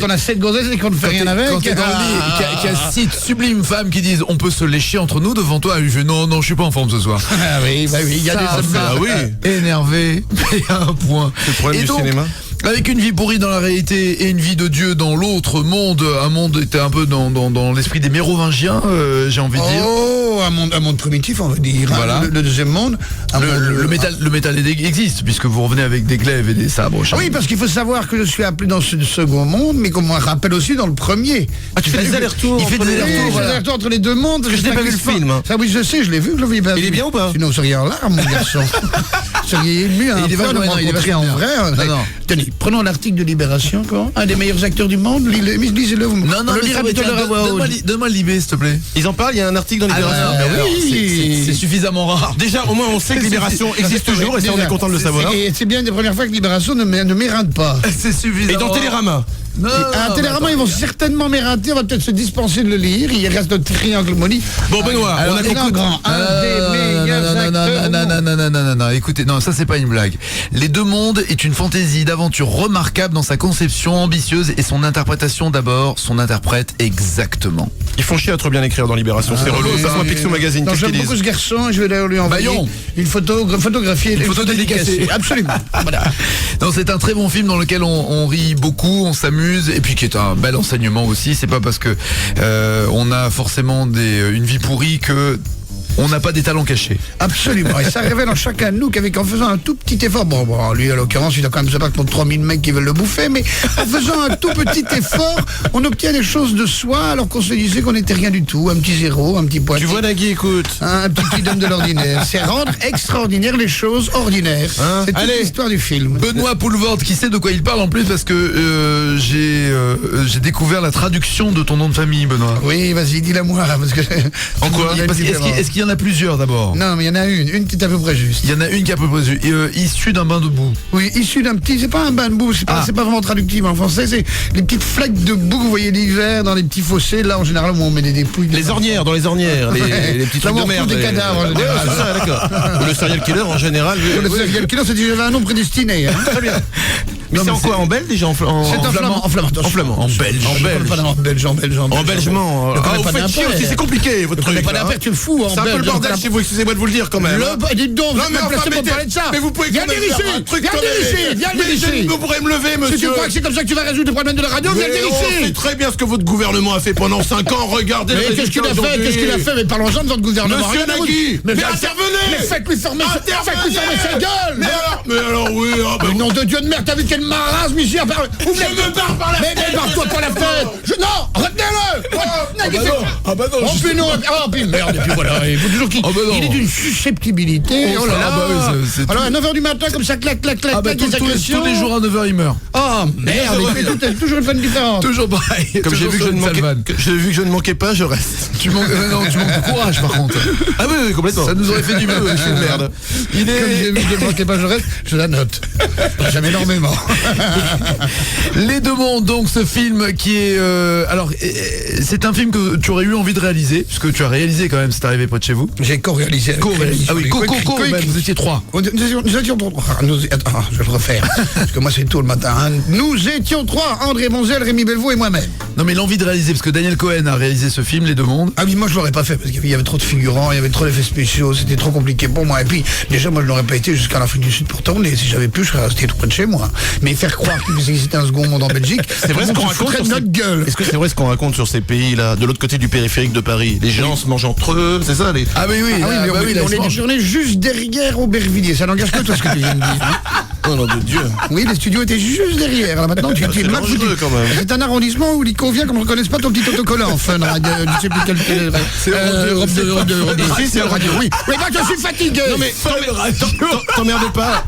S12: on a 7 gonzesses et qu'on ne fait rien avec.
S2: Quand t'es dans le lit, qu'il y a 6 sublimes femmes qui disent on peut se lécher entre nous devant toi. Je fais non, je suis pas en forme ce soir.
S12: Ah oui, bah oui, il y a des hommes
S2: énervés, mais à un point.
S4: C'est le problème du cinéma.
S2: Avec une vie pourrie dans la réalité et une vie de Dieu dans l'autre monde, un monde était un peu dans l'esprit des Mérovingiens, j'ai envie de dire.
S12: Oh, un monde primitif, on va dire.
S2: Voilà.
S12: Le deuxième monde.
S2: Le métal existe, puisque vous revenez avec des glaives et des sabres.
S12: Oui, parce qu'il faut savoir que je suis appelé dans ce second monde, mais qu'on me rappelle aussi dans le premier.
S4: Ah, tu fais des allers-retours?
S12: Il fait des allers-retours entre les deux mondes.
S4: Je n'ai pas vu le film.
S12: Ça, oui, je sais, je l'ai vu, je l'avais pas vu.
S4: Il est bien ou pas?
S12: Sinon, vous seriez en larmes, mon garçon. Vous seriez ému,
S2: il est vachement
S12: en vrai. Non. Tenez, prenons l'article de Libération, quoi. Un des meilleurs acteurs du monde, lisez-le.
S2: Non, donne-moi le Libé, s'il te plaît.
S4: Ils en parlent, il y a un article dans Libération.
S2: C'est suffisamment rare.
S4: Déjà, au moins, on sait que Libération existe toujours, et ça, on est content de le savoir.
S12: Et c'est bien des premières fois que Libération ne m'érade pas.
S2: C'est suffisant.
S4: Et dans Télérama?
S12: Télérama, ils vont certainement m'érater, on va peut-être se dispenser de le lire. Il reste notre triangle maudit.
S4: Bon, Benoît, on a compris.
S2: Non, écoutez, non, ça c'est pas une blague. Les Deux Mondes est une fantaisie d'aventure remarquable dans sa conception ambitieuse et son interprétation d'abord, son interprète exactement.
S4: Ils font chier à trop bien écrire dans Libération, c'est relou. Ça, c'est un Picsou Magazine.
S12: J'aime beaucoup ce garçon, je vais d'ailleurs lui envoyer une photographie, une photo dédicacée. Absolument. Voilà.
S2: Non, c'est un très bon film dans lequel on rit beaucoup, on s'amuse et puis qui est un bel enseignement aussi. C'est pas parce que on a forcément une vie pourrie que On n'a pas des talents cachés.
S12: Absolument. Et ça révèle en chacun de nous qu'en faisant un tout petit effort, bon, lui à l'occurrence, il a quand même se battre contre 3000 mecs qui veulent le bouffer, mais en faisant un tout petit effort, on obtient des choses de soi alors qu'on se disait qu'on n'était rien du tout. Un petit zéro, un petit point.
S4: Tu vois, Nagui, écoute.
S12: Un petit homme de l'ordinaire. C'est rendre extraordinaire les choses ordinaires. C'est toute l'histoire du film.
S2: Benoît Poulvord, qui sait de quoi il parle en plus, parce que j'ai découvert la traduction de ton nom de famille, Benoît.
S12: Oui, vas-y, dis-la moi. Parce que
S2: en quoi? Est-ce qu'il y en a plusieurs d'abord?
S12: Non, mais il y en a une qui est à peu près juste.
S2: Il y en a une qui est à peu près juste. Issue d'un bain de boue.
S12: Oui, issue d'un petit. C'est pas un bain de boue, c'est pas vraiment traductif en français. C'est les petites flaques de boue que vous voyez l'hiver dans les petits fossés. Là, en général, où on met des dépouilles.
S4: Les ornières, dans les ornières, les petits trucs de merde.
S12: Des cadavres en général.
S4: Ouais, c'est ça, d'accord. Le serial killer en général.
S12: Le serial killer, c'est que j'avais un nom prédestiné. Très bien.
S4: Mais c'est en quoi? En belge déjà?
S12: C'est en flamand.
S4: En flamand. En belge. En belgement. Ah, vous faites chier aussi, c'est compliqué votre truc.
S12: Tu le fous en belge.
S4: C'est un peu le bordel chez vous, excusez-moi de vous le dire quand même.
S12: Dites donc,
S4: non mais enfin,
S12: parler de ça.
S4: Mais vous pouvez quand même faire un truc comme
S12: ici.
S4: Vous pourrez me lever, monsieur.
S12: Si tu crois que c'est comme ça que tu vas résoudre les problèmes de la radio, viens ici.
S4: On sait très bien ce que votre gouvernement a fait pendant 5 ans. Regardez le résultat.
S12: Qu'est-ce qu'il a fait? Mais parlons-en de votre gouvernement.
S4: Monsieur Nagui, mais intervenez.
S12: Mais faites-lui fermer sa gueule.
S4: Mais alors oui.
S12: Nom de Dieu de merde, t'as vu quel marasme ici?
S4: Je me barre par la fenêtre.
S12: Mais barre-toi par la fenêtre. Non, retenez-le.
S2: Ah bah non.
S12: Oh puis non. Oh puis merde. Et puis voilà. Il faut toujours qu'il. Il est d'une susceptibilité. Oh là là. Alors à 9h du matin comme ça, clac.
S2: Ah bah tous les jours à 9h il meurt.
S12: Oh merde. Il fait toujours une fan différente.
S2: Toujours pareil.
S4: Comme j'ai vu que je ne manquais pas, je reste.
S2: Tu manques de courage par contre.
S4: Ah oui, complètement.
S2: Ça nous aurait fait du mieux.
S4: Merde.
S12: Comme j'ai vu que je ne manquais pas, je reste. Je la note. J'aime énormément.
S2: Les Deux Mondes, donc ce film qui est... alors, c'est un film que tu aurais eu envie de réaliser, puisque tu as réalisé quand même, c'est arrivé près de chez vous.
S12: J'ai co-réalisé.
S2: Ah oui, vous étiez 3.
S12: Nous étions 3. Attends, je vais le refaire, parce que moi c'est tôt le matin. Hein. Nous étions 3, André Monzel, Rémi Belvaux et moi-même.
S2: Non mais l'envie de réaliser, parce que Daniel Cohen a réalisé ce film, Les Deux Mondes.
S12: Ah oui, moi je l'aurais pas fait, parce qu'il y avait trop de figurants, il y avait trop d'effets spéciaux, c'était trop compliqué pour moi. Et puis, déjà, moi je n'aurais pas été jusqu'à l'Afrique du Sud pour tourner. Si j'avais pu, je serais resté tout près de chez moi. Mais faire croire qu'il existait un second monde en Belgique,
S4: c'est vrai ce qu'on raconte sur
S12: notre gueule.
S4: Est-ce que c'est vrai ce qu'on raconte sur ces pays-là, de l'autre côté du périphérique de Paris? Les gens se mangent entre eux, c'est ça les...
S2: Ah mais oui,
S12: on est juste derrière Aubervilliers, ça n'engage que toi ce que tu viens de dire.
S4: Oh nom de Dieu.
S12: Oui, les studios étaient juste derrière. Alors maintenant, tu es mal foutu. C'est un arrondissement où il convient qu'on ne reconnaisse pas ton petit autocollant. Enfin, je ne sais plus quel est.
S2: C'est Europe 2.
S12: Ici, c'est radio. Oui, mais moi, je suis fatigué.
S4: Non, mais t'emmerde pas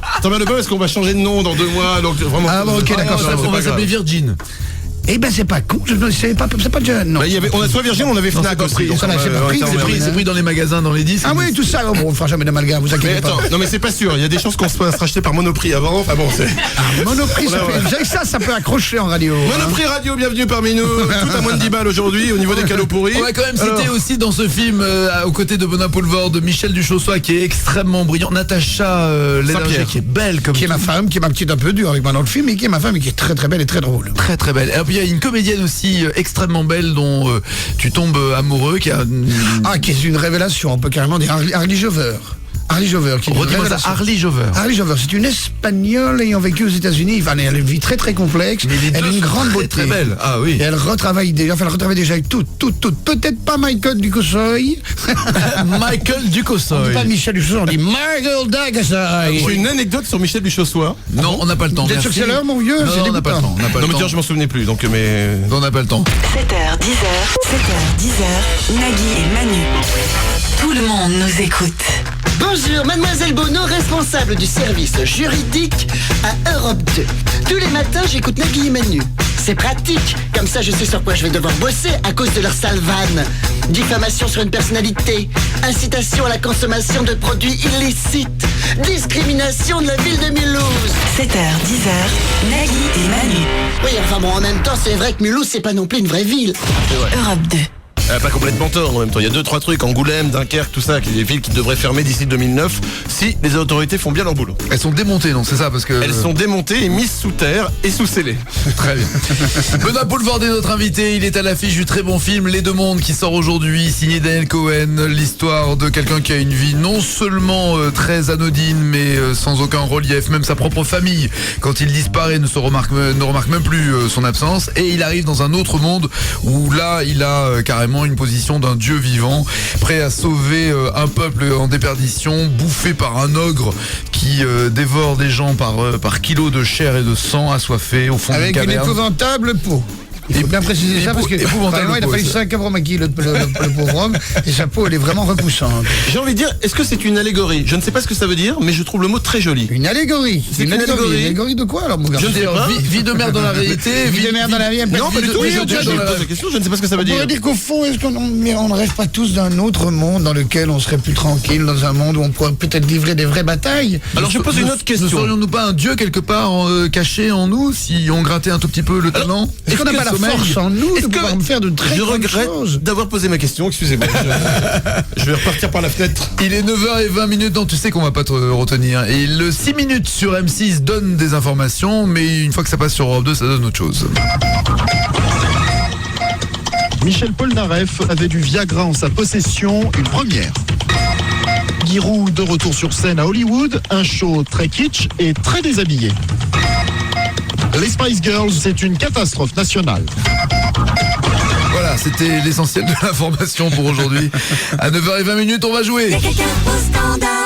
S4: parce qu'on va changer de nom dans 2 mois. Donc, vraiment.
S12: Ah bon, ok, d'accord.
S2: On va s'appeler Virgin.
S12: Eh ben c'est pas con, c'est pas jeune, non.
S4: On a soit Virgin, on avait Fnac aussi.
S2: C'est pris dans les magasins, dans les disques.
S12: Ah oui, tout ça, bon, on fera jamais d'amalgame, vous inquiétez pas.
S4: Non mais c'est pas sûr, il y a des chances qu'on se fasse racheter par Monoprix avant. Enfin bon, c'est...
S12: Monoprix, ça peut accrocher en radio.
S4: Monoprix Radio, bienvenue parmi nous. Tout à moins de 10 balles aujourd'hui au niveau des cadeaux pourris.
S2: On va quand même citer aussi dans ce film, aux côtés de Benoît Poulvord, de Michel Duchossois qui est extrêmement brillant, Natacha Lénergie qui est belle comme
S12: qui est ma femme, qui est ma petite un peu dure avec moi dans le film, et qui est ma femme et qui est très très belle et très drôle.
S2: Très belle. Et puis il y a une comédienne aussi extrêmement belle dont tu tombes amoureux qui est
S12: une révélation, on peut carrément dire Harley Jover. Harley Jover, qui est une révélation.
S2: Harley Jover,
S12: c'est une Espagnole ayant vécu aux États-Unis. Enfin, elle a une vie très très complexe. Elle a une grande beauté.
S2: Très belle. Ah oui.
S12: Et elle retravaille déjà avec toutes. Peut-être pas Michael Ducossoy.
S2: Michael Ducossoy.
S12: On dit pas Michel Ducossoy, on dit Michael Ducossoy.
S4: J'ai une anecdote sur Michel Duchossois.
S2: Non, on n'a pas le temps.
S12: Vous êtes sûr que c'est l'heure, mon vieux?
S2: Non, on n'a pas le temps.
S4: Non, mais je m'en souvenais plus, donc mais.
S2: On n'a pas le temps.
S5: 7h, 10h, Nagui et Manu. Tout le monde nous écoute.
S13: Bonjour, Mademoiselle Bono, responsable du service juridique à Europe 2. Tous les matins, j'écoute Nagui et Manu. C'est pratique, comme ça je sais sur quoi je vais devoir bosser à cause de leur sale vanne. Diffamation sur une personnalité, incitation à la consommation de produits illicites, discrimination de la ville de Mulhouse.
S5: 7h, 10h, Nagui et Manu.
S13: Oui, enfin bon, en même temps, c'est vrai que Mulhouse, c'est pas non plus une vraie ville.
S5: Europe 2.
S4: Pas complètement tort en même temps. Il y a 2-3 trucs, Angoulême, Dunkerque, tout ça, qui des villes qui devraient fermer d'ici 2009 si les autorités font bien leur boulot.
S2: Elles sont démontées, non? C'est ça parce que...
S4: Elles sont démontées et mises sous terre et sous scellées.
S2: Très bien. Benoît Poulvord est notre invité. Il est à l'affiche du très bon film Les Deux Mondes qui sort aujourd'hui, signé Daniel Cohen. L'histoire de quelqu'un qui a une vie non seulement très anodine, mais sans aucun relief. Même sa propre famille, quand il disparaît, ne remarque même plus son absence. Et il arrive dans un autre monde où là, il a carrément vraiment une position d'un dieu vivant, prêt à sauver un peuple en déperdition, bouffé par un ogre qui dévore des gens par kilo de chair et de sang, assoiffé au fond d'une
S12: avec une
S2: caverne.
S12: épouvantable peau. Il faut bien préciser ça parce que
S2: épouvantable
S12: il a
S2: peau,
S12: fallu
S2: ça.
S12: 5 euros maquiller le pauvre homme et sa peau elle est vraiment repoussante.
S4: J'ai envie de dire, est-ce que c'est une allégorie? Je ne sais pas ce que ça veut dire, mais je trouve le mot très joli.
S12: Une allégorie.
S4: C'est une allégorie.
S12: Une allégorie de quoi alors mon gars?
S4: Je ne sais pas.
S2: Vie de merde dans la réalité.
S12: Vie de merde dans la vie.
S4: Non, pas du tout. Je pose la question, je ne sais pas ce que ça veut
S12: On
S4: dire.
S12: pourrait dire qu'au fond, est-ce qu'on ne rêve pas tous d'un autre monde dans lequel on serait plus tranquille, dans un monde où on pourrait peut-être livrer des vraies batailles?
S4: Alors je pose une autre
S2: Ne
S4: question.
S2: serions-nous pas un dieu quelque part caché en nous si on grattait un tout petit peu le talent?
S12: Est-ce qu'on n'a pas la force en nous de pouvoir me faire de très
S4: Je
S12: grandes
S4: regrette
S12: choses?
S4: d'avoir posé ma question, excusez-moi. Je vais repartir par la fenêtre.
S2: Il est 9h20, donc tu sais qu'on va pas te retenir. Et le 6 minutes sur M6 donne des informations, mais une fois que ça passe sur Europe 2, ça donne autre chose.
S7: Michel Polnareff avait du Viagra en sa possession, une première. Giroud de retour sur scène à Hollywood, un show très kitsch et très déshabillé. Les Spice Girls, c'est une catastrophe nationale.
S2: Voilà, c'était l'essentiel de l'information pour aujourd'hui. À 9h20, on va jouer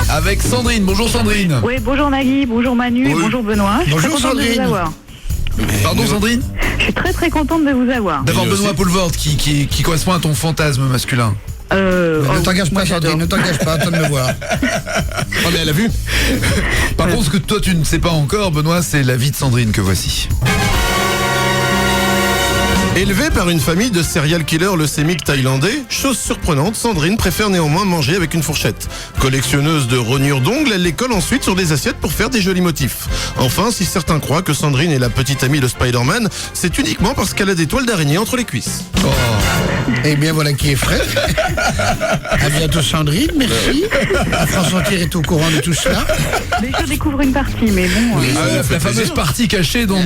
S2: avec Sandrine. Bonjour Sandrine.
S8: Oui, bonjour Nagui, bonjour Manu, et bonjour Benoît. Je suis
S2: Bonjour
S8: très contente de
S2: Sandrine.
S8: vous avoir.
S2: Pardon Sandrine?
S8: Je suis très contente de vous avoir.
S2: D'avoir Benoît Poulvord qui correspond à ton fantasme masculin.
S12: Ne t'engage pas Sandrine, ne t'engage pas, attends de me voir.
S2: Oh mais elle a vu. Par contre, ce que toi tu ne sais pas encore, Benoît, c'est la vie de Sandrine que voici.
S4: Élevée par une famille de serial killers leucémiques thaïlandais, chose surprenante, Sandrine préfère néanmoins manger avec une fourchette. Collectionneuse de rognures d'ongles, elle les colle ensuite sur des assiettes pour faire des jolis motifs. Enfin, si certains croient que Sandrine est la petite amie de Spider-Man, c'est uniquement parce qu'elle a des toiles d'araignée entre les cuisses.
S12: Eh bien voilà qui est frais. À bientôt Sandrine, merci. France entière est au courant de tout cela.
S8: Mais je découvre une partie, mais bon.
S2: La fameuse partie cachée dans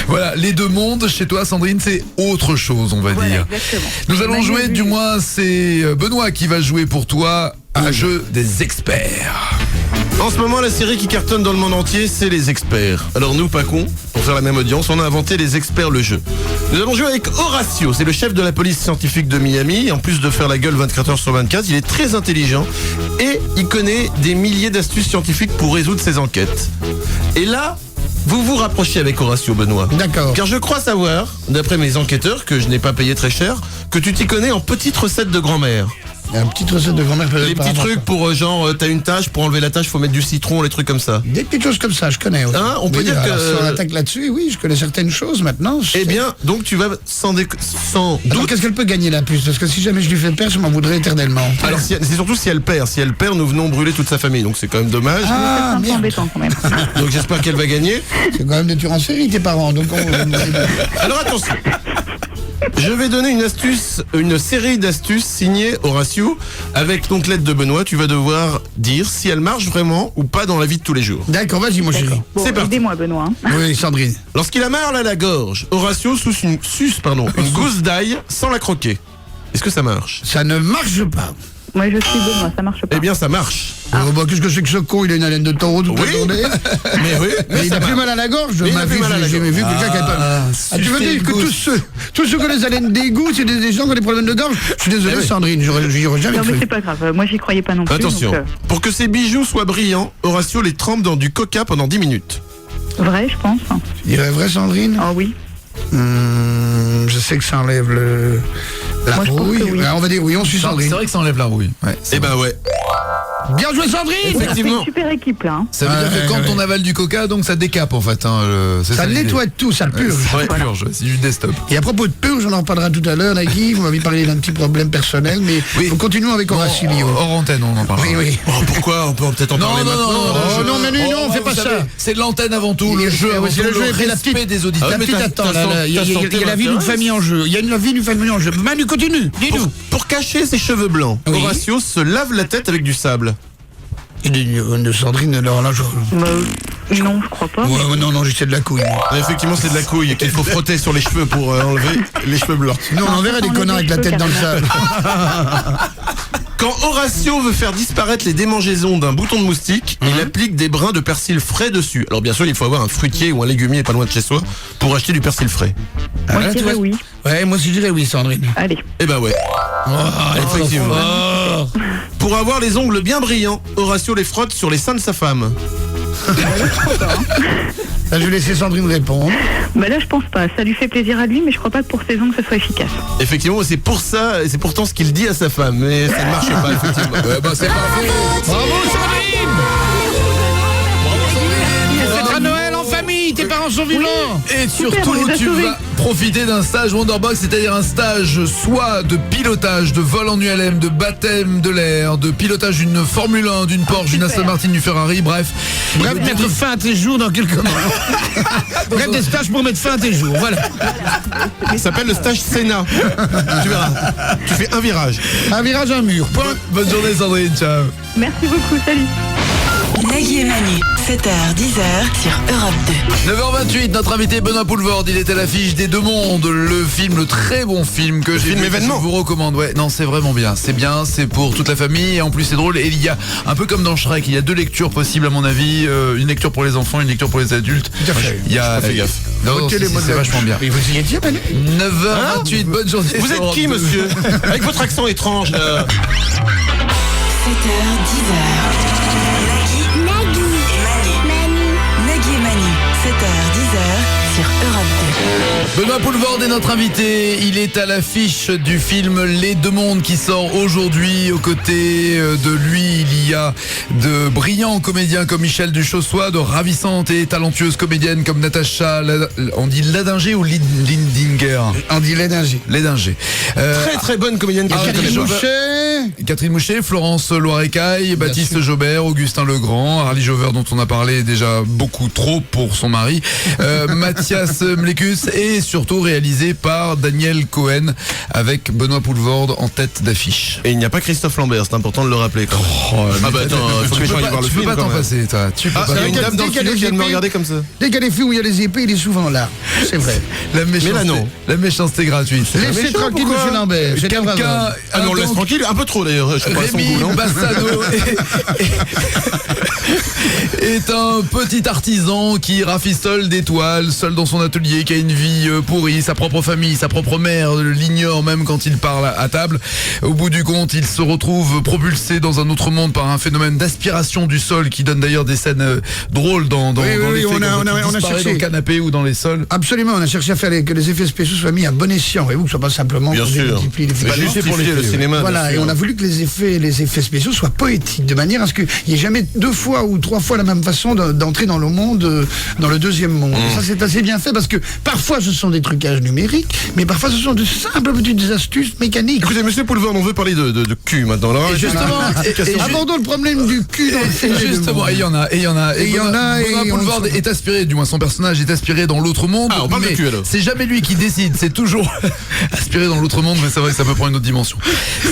S2: voilà, les deux mondes. Chez toi, Sandrine, c'est autre chose, on va dire.
S8: Exactement.
S2: Nous allons jouer, du moins, c'est Benoît qui va jouer pour toi un jeu des experts.
S4: En ce moment, la série qui cartonne dans le monde entier, c'est Les Experts. Alors nous, pas cons, pour faire la même audience, on a inventé Les Experts, le jeu. Nous allons jouer avec Horacio, c'est le chef de la police scientifique de Miami. En plus de faire la gueule 24 heures sur 24, il est très intelligent et il connaît des milliers d'astuces scientifiques pour résoudre ses enquêtes. Et là, vous vous rapprochez avec Horacio, Benoît.
S12: D'accord.
S4: Car je crois savoir, d'après mes enquêteurs, que je n'ai pas payé très cher, que tu t'y connais en petites recettes de grand-mère.
S12: Une petite recette de grand-mère.
S4: Les petits trucs pour genre, t'as une tâche, pour enlever la tâche, faut mettre du citron, les trucs comme ça.
S12: Des petites choses comme ça, je connais. Oui.
S4: Hein, on peut dire
S12: alors,
S4: que...
S12: si on attaque là-dessus, oui, je connais certaines choses maintenant.
S4: Eh bien, donc tu vas sans doute...
S12: Qu'est-ce qu'elle peut gagner la puce? Parce que si jamais je lui fais perdre, je m'en voudrais éternellement.
S4: Alors c'est surtout si elle perd. Si elle perd, nous venons brûler toute sa famille. Donc c'est quand même dommage.
S12: Ah,
S8: C'est un peu embêtant quand même.
S4: Donc j'espère qu'elle va gagner.
S12: C'est quand même des tueurs en série, tes parents. Donc
S4: Alors attention. Je vais donner une astuce, une série d'astuces signées Horacio. Avec donc l'aide de Benoît, tu vas devoir dire si elle marche vraiment ou pas dans la vie de tous les jours.
S12: D'accord, vas-y mon chéri.
S8: Bon,
S4: C'est parti.
S8: aidez-moi Benoît.
S12: Oui, Sandrine.
S4: Lorsqu'il a mal à la gorge, Horacio suce une gousse d'ail sans la croquer. Est-ce que ça marche?
S12: Ça ne marche pas.
S8: Moi je suis Benoît, ça marche pas.
S4: Eh bien ça marche.
S12: Bah, qu'est-ce que c'est que ce con? Il a une haleine de taureau toute la journée.
S4: Mais oui,
S12: Mais il a plus mal à la gorge.
S4: Mais il a plus mal à la
S12: J'ai jamais vu quelqu'un qui a pas. Tu veux dire que tous ceux qui ont des haleines d'égout, c'est des gens qui ont des problèmes de gorge? Je suis désolé, Sandrine, j'y aurais jamais
S8: Non mais
S12: cru.
S8: c'est pas grave, moi j'y croyais pas non plus.
S4: Attention,
S8: donc,
S4: pour que ces bijoux soient brillants, Horacio les trempe dans du coca pendant 10 minutes.
S8: vrai je pense.
S12: Il est vrai, Sandrine?
S8: Ah oui.
S12: Je sais que ça enlève la
S8: Moi, je pense
S12: rouille.
S8: que oui.
S12: On va dire oui, on suit
S2: C'est
S12: Sandrine.
S2: vrai que ça enlève la rouille. Ouais,
S4: Eh ben ouais.
S12: Bien joué, Sandrine!
S4: Effectivement.
S8: C'est une super équipe là. Hein.
S2: ça veut dire que quand on avale du coca, donc ça décape en fait. C'est
S12: Ça
S2: l'idée.
S12: nettoie tout, ça le purge.
S2: Ouais, purge, c'est du desktop.
S12: Et à propos de purge, on en reparlera tout à l'heure, Nagui. Vous m'avez parlé d'un petit problème personnel, mais
S2: Oui.
S12: continuons avec Horacio.
S2: Hors antenne, on en parlera.
S12: Oui, oui.
S4: Oh, pourquoi? On peut peut-être en
S2: Non,
S4: parler
S2: non,
S4: maintenant.
S2: non,
S12: Oh, non, Manu, non, on fait
S2: vous
S12: pas
S2: savez,
S12: ça.
S2: C'est de l'antenne avant tout, le
S12: Oui,
S2: jeu, avant
S12: c'est
S2: tout,
S12: le jeu, et puis la
S2: respect
S12: petite-
S2: des auditeurs.
S12: La
S4: mais
S12: petite
S4: ta
S12: attends,
S4: santé
S12: là, il y a la vie d'une
S4: m'intéresse.
S12: famille en jeu. Il y a une vie d'une famille en jeu. Manu, continue, dis-nous.
S4: Pour cacher ses cheveux blancs,
S12: Oui.
S4: Horacio se lave la tête avec du sable.
S12: Et de Sandrine, alors là,
S8: Non, je crois pas.
S12: Ouais, non, j'essaie de la couille. moi.
S4: Effectivement, c'est de la couille qu'il faut frotter sur les cheveux pour enlever les cheveux blancs.
S12: Non, on enverrait des connards avec la tête dans le sable.
S4: Quand Horacio veut faire disparaître les démangeaisons d'un bouton de moustique, il applique des brins de persil frais dessus. Alors bien sûr, il faut avoir un fruitier ou un légumier pas loin de chez soi pour acheter du persil frais.
S8: Moi
S12: Ah,
S8: je
S12: tu
S8: dirais
S12: vois.
S8: oui.
S12: Ouais, moi aussi je dirais oui, Sandrine.
S8: Allez.
S4: Eh ben ouais. Effectivement. Pour avoir les ongles bien brillants, Horatio les frotte sur les seins de sa femme.
S12: Là, je vais laisser Sandrine répondre.
S8: Bah là, je pense pas. Ça lui fait plaisir à lui, mais je crois pas que pour ses ongles, ça soit efficace.
S4: Effectivement, c'est pour ça, et c'est pourtant ce qu'il dit à sa femme, mais ça ne marche pas, effectivement.
S2: C'est parfait.
S12: Bravo Sandrine. C'est à Noël en famille, tes parents sont vivants.
S2: Et surtout, tu vas profiter d'un stage Wonderbox, c'est-à-dire un stage soit de pilotage, de vol en ULM, de baptême de l'air, de pilotage d'une Formule 1, d'une Porsche, d'une Aston Martin, du Ferrari, bref.
S12: Bref, mettre fin à tes jours dans quelques mois. Bref, des stages pour mettre fin à tes jours, voilà.
S4: Ça s'appelle le stage Sénat. Tu verras. Tu fais un virage.
S12: Un virage, un mur. Point.
S2: Bonne journée Sandrine, ciao.
S8: Merci beaucoup, salut.
S5: Nagui et Manu, 7h, 10h sur Europe 2.
S2: 9h28, notre invité Benoît Poulvord, il est à l'affiche des Deux Mondes, le film, le très bon film que j'ai vu,
S4: événement.
S2: je vous recommande. Ouais, non, c'est vraiment bien, c'est pour toute la famille et en plus c'est drôle. Et il y a un peu comme dans Shrek, il y a deux lectures possibles à mon avis, une lecture pour les enfants, une lecture pour les adultes.
S12: Tout à fait.
S2: Il y a
S4: Fais gaffe.
S2: Non, c'est vachement bien.
S12: Mais vous y étiez, Manu
S2: 9h28, bonne journée.
S4: Vous êtes qui, monsieur? Avec votre accent étrange, là.
S5: 7h, 10h. Nagui et Manu, 7h, 10h sur Europe 2.
S2: Benoît Poulvord est notre invité, il est à l'affiche du film Les Deux Mondes qui sort aujourd'hui. Aux côtés de lui, il y a de brillants comédiens comme Michel Duchossois, de ravissantes et talentueuses comédiennes comme Natacha, on dit Ladinger ou Lindinger?
S12: On dit Ladinger.
S2: Ladinger.
S4: Très très bonne comédienne.
S2: Catherine Mouchet, Florence Loirecaille, Baptiste Jobert, Augustin Legrand, Harley Jover dont on a parlé déjà beaucoup trop pour son mari, Mathias Mlécus et surtout réalisé par Daniel Cohen avec Benoît Poulvord en tête d'affiche.
S4: Et il n'y a pas Christophe Lambert, c'est important de le rappeler.
S2: Ah bah attends, faut que les gens aillent voir le film. Tu peux pas t'en passer, toi. Tu peux pas.
S4: Il y a une dame dans le studio qui vient de me regarder comme ça.
S12: Dès qu'il y a des films où il y a les épées, il est souvent là. C'est vrai.
S2: Mais là non. La méchanceté gratuite.
S12: Laissez tranquille monsieur Lambert.
S4: Ah non, on laisse tranquille, un peu trop d'ailleurs. Je sais pas son goût,
S2: Bassano est un petit artisan qui rafistole des toiles, seul dans son atelier, qui a une vie pourrie, sa propre famille, sa propre mère l'ignore même quand il parle à table. Au bout du compte, il se retrouve propulsé dans un autre monde par un phénomène d'aspiration du sol qui donne d'ailleurs des scènes drôles dans les faits,
S12: on a cherché
S2: dans le canapé ou dans les sols.
S12: Absolument, on a cherché à faire que les effets spéciaux soient mis à bon escient et vous que ce soit pas simplement
S4: bien sûr.
S12: Pas
S4: juste pour le cinéma.
S12: Voilà, et on a voulu que les effets spéciaux soient poétiques de manière à ce qu'il n'y ait jamais 2 fois ou 3 fois la même façon d'entrer dans le monde, dans le deuxième monde. Ça c'est assez bien fait parce que parfois ce sont des trucages numériques, mais parfois ce sont de simples petites astuces mécaniques.
S4: Écoutez, monsieur Poulvord, on veut parler de cul maintenant. Là,
S12: et justement, abordons le problème du cul dans le film.
S2: Justement, il y en a. Benoît Poulvord est aspiré, du moins son personnage est aspiré dans l'autre monde.
S4: Ah, on parle de cul alors.
S2: C'est jamais lui qui décide, c'est toujours aspiré dans l'autre monde, mais c'est vrai que ça peut prendre une autre dimension.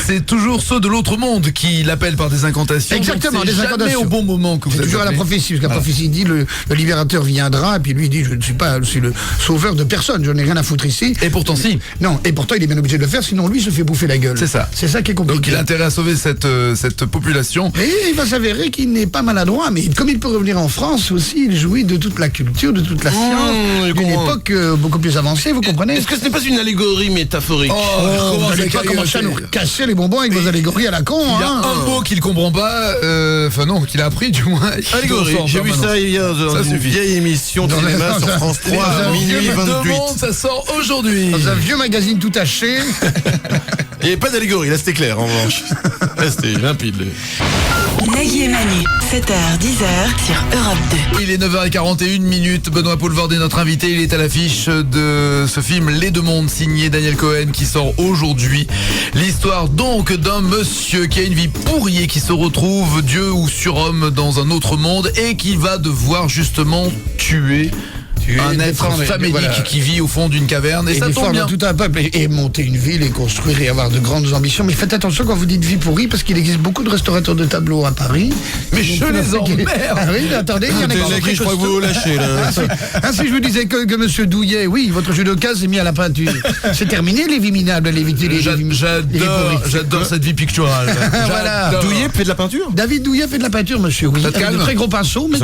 S2: C'est toujours ceux de l'autre monde qui l'appellent par des incantations.
S12: Exactement,
S2: des incantations. Jamais au bon moment que vous
S12: êtes toujours à la prophétie, parce que la prophétie dit le libérateur viendra, et puis lui dit je ne suis pas, je suis le sauveur de personne, je n'ai rien à foutre ici.
S2: Et pourtant si.
S12: Non, et pourtant il est bien obligé de le faire, sinon lui se fait bouffer la gueule.
S2: C'est ça.
S12: C'est ça qui est compliqué.
S2: Donc il a intérêt à sauver cette population.
S12: Et il va s'avérer qu'il n'est pas maladroit, mais comme il peut revenir en France aussi, il jouit de toute la culture, de toute la science, d'une époque beaucoup plus avancée, vous comprenez?
S4: Est-ce que ce n'est pas une allégorie métaphorique?
S12: Vous n'allez pas commencer à nous casser les bonbons avec vos allégories à la con.
S2: Il y a un mot qu'il comprend pas, enfin non, qu'il a appris du moins.
S4: Allégorie, j'ai vu ça hier dans une vieille émission de cinéma sur France 3, minuit 28.
S2: Ça sort aujourd'hui.
S12: Dans un vieux magazine tout taché.
S4: Il n'y avait pas d'allégorie, là c'était clair en revanche. Là c'était limpide.
S5: Nagui et Manu, 7h, 10h sur Europe 2.
S2: Il est 9h41. Benoît Poulvord est notre invité. Il est à l'affiche de ce film Les Deux Mondes, signé Daniel Cohen, qui sort aujourd'hui. L'histoire donc d'un monsieur qui a une vie pourrie, qui se retrouve dieu ou surhomme dans un autre monde et qui va devoir justement tuer un être famélique qui vit au fond d'une caverne et ça tombe bien.
S12: Tout un peuple et monter une ville et construire et avoir de grandes ambitions. Mais faites attention quand vous dites vie pourrie parce qu'il existe beaucoup de restaurateurs de tableaux à Paris.
S2: Mais je les emmerde.
S12: Ah oui, mais attendez, il y en a
S4: qui je crois que vous lâchez là.
S12: Si je vous disais que monsieur Douillet, oui, votre judoka s'est mis à la peinture. C'est terminé les vies minables,
S2: J'adore cette vie picturale.
S12: Voilà.
S4: Douillet fait de la peinture?
S12: David Douillet fait de la peinture, monsieur. Oui, avec de très gros pinceaux, mais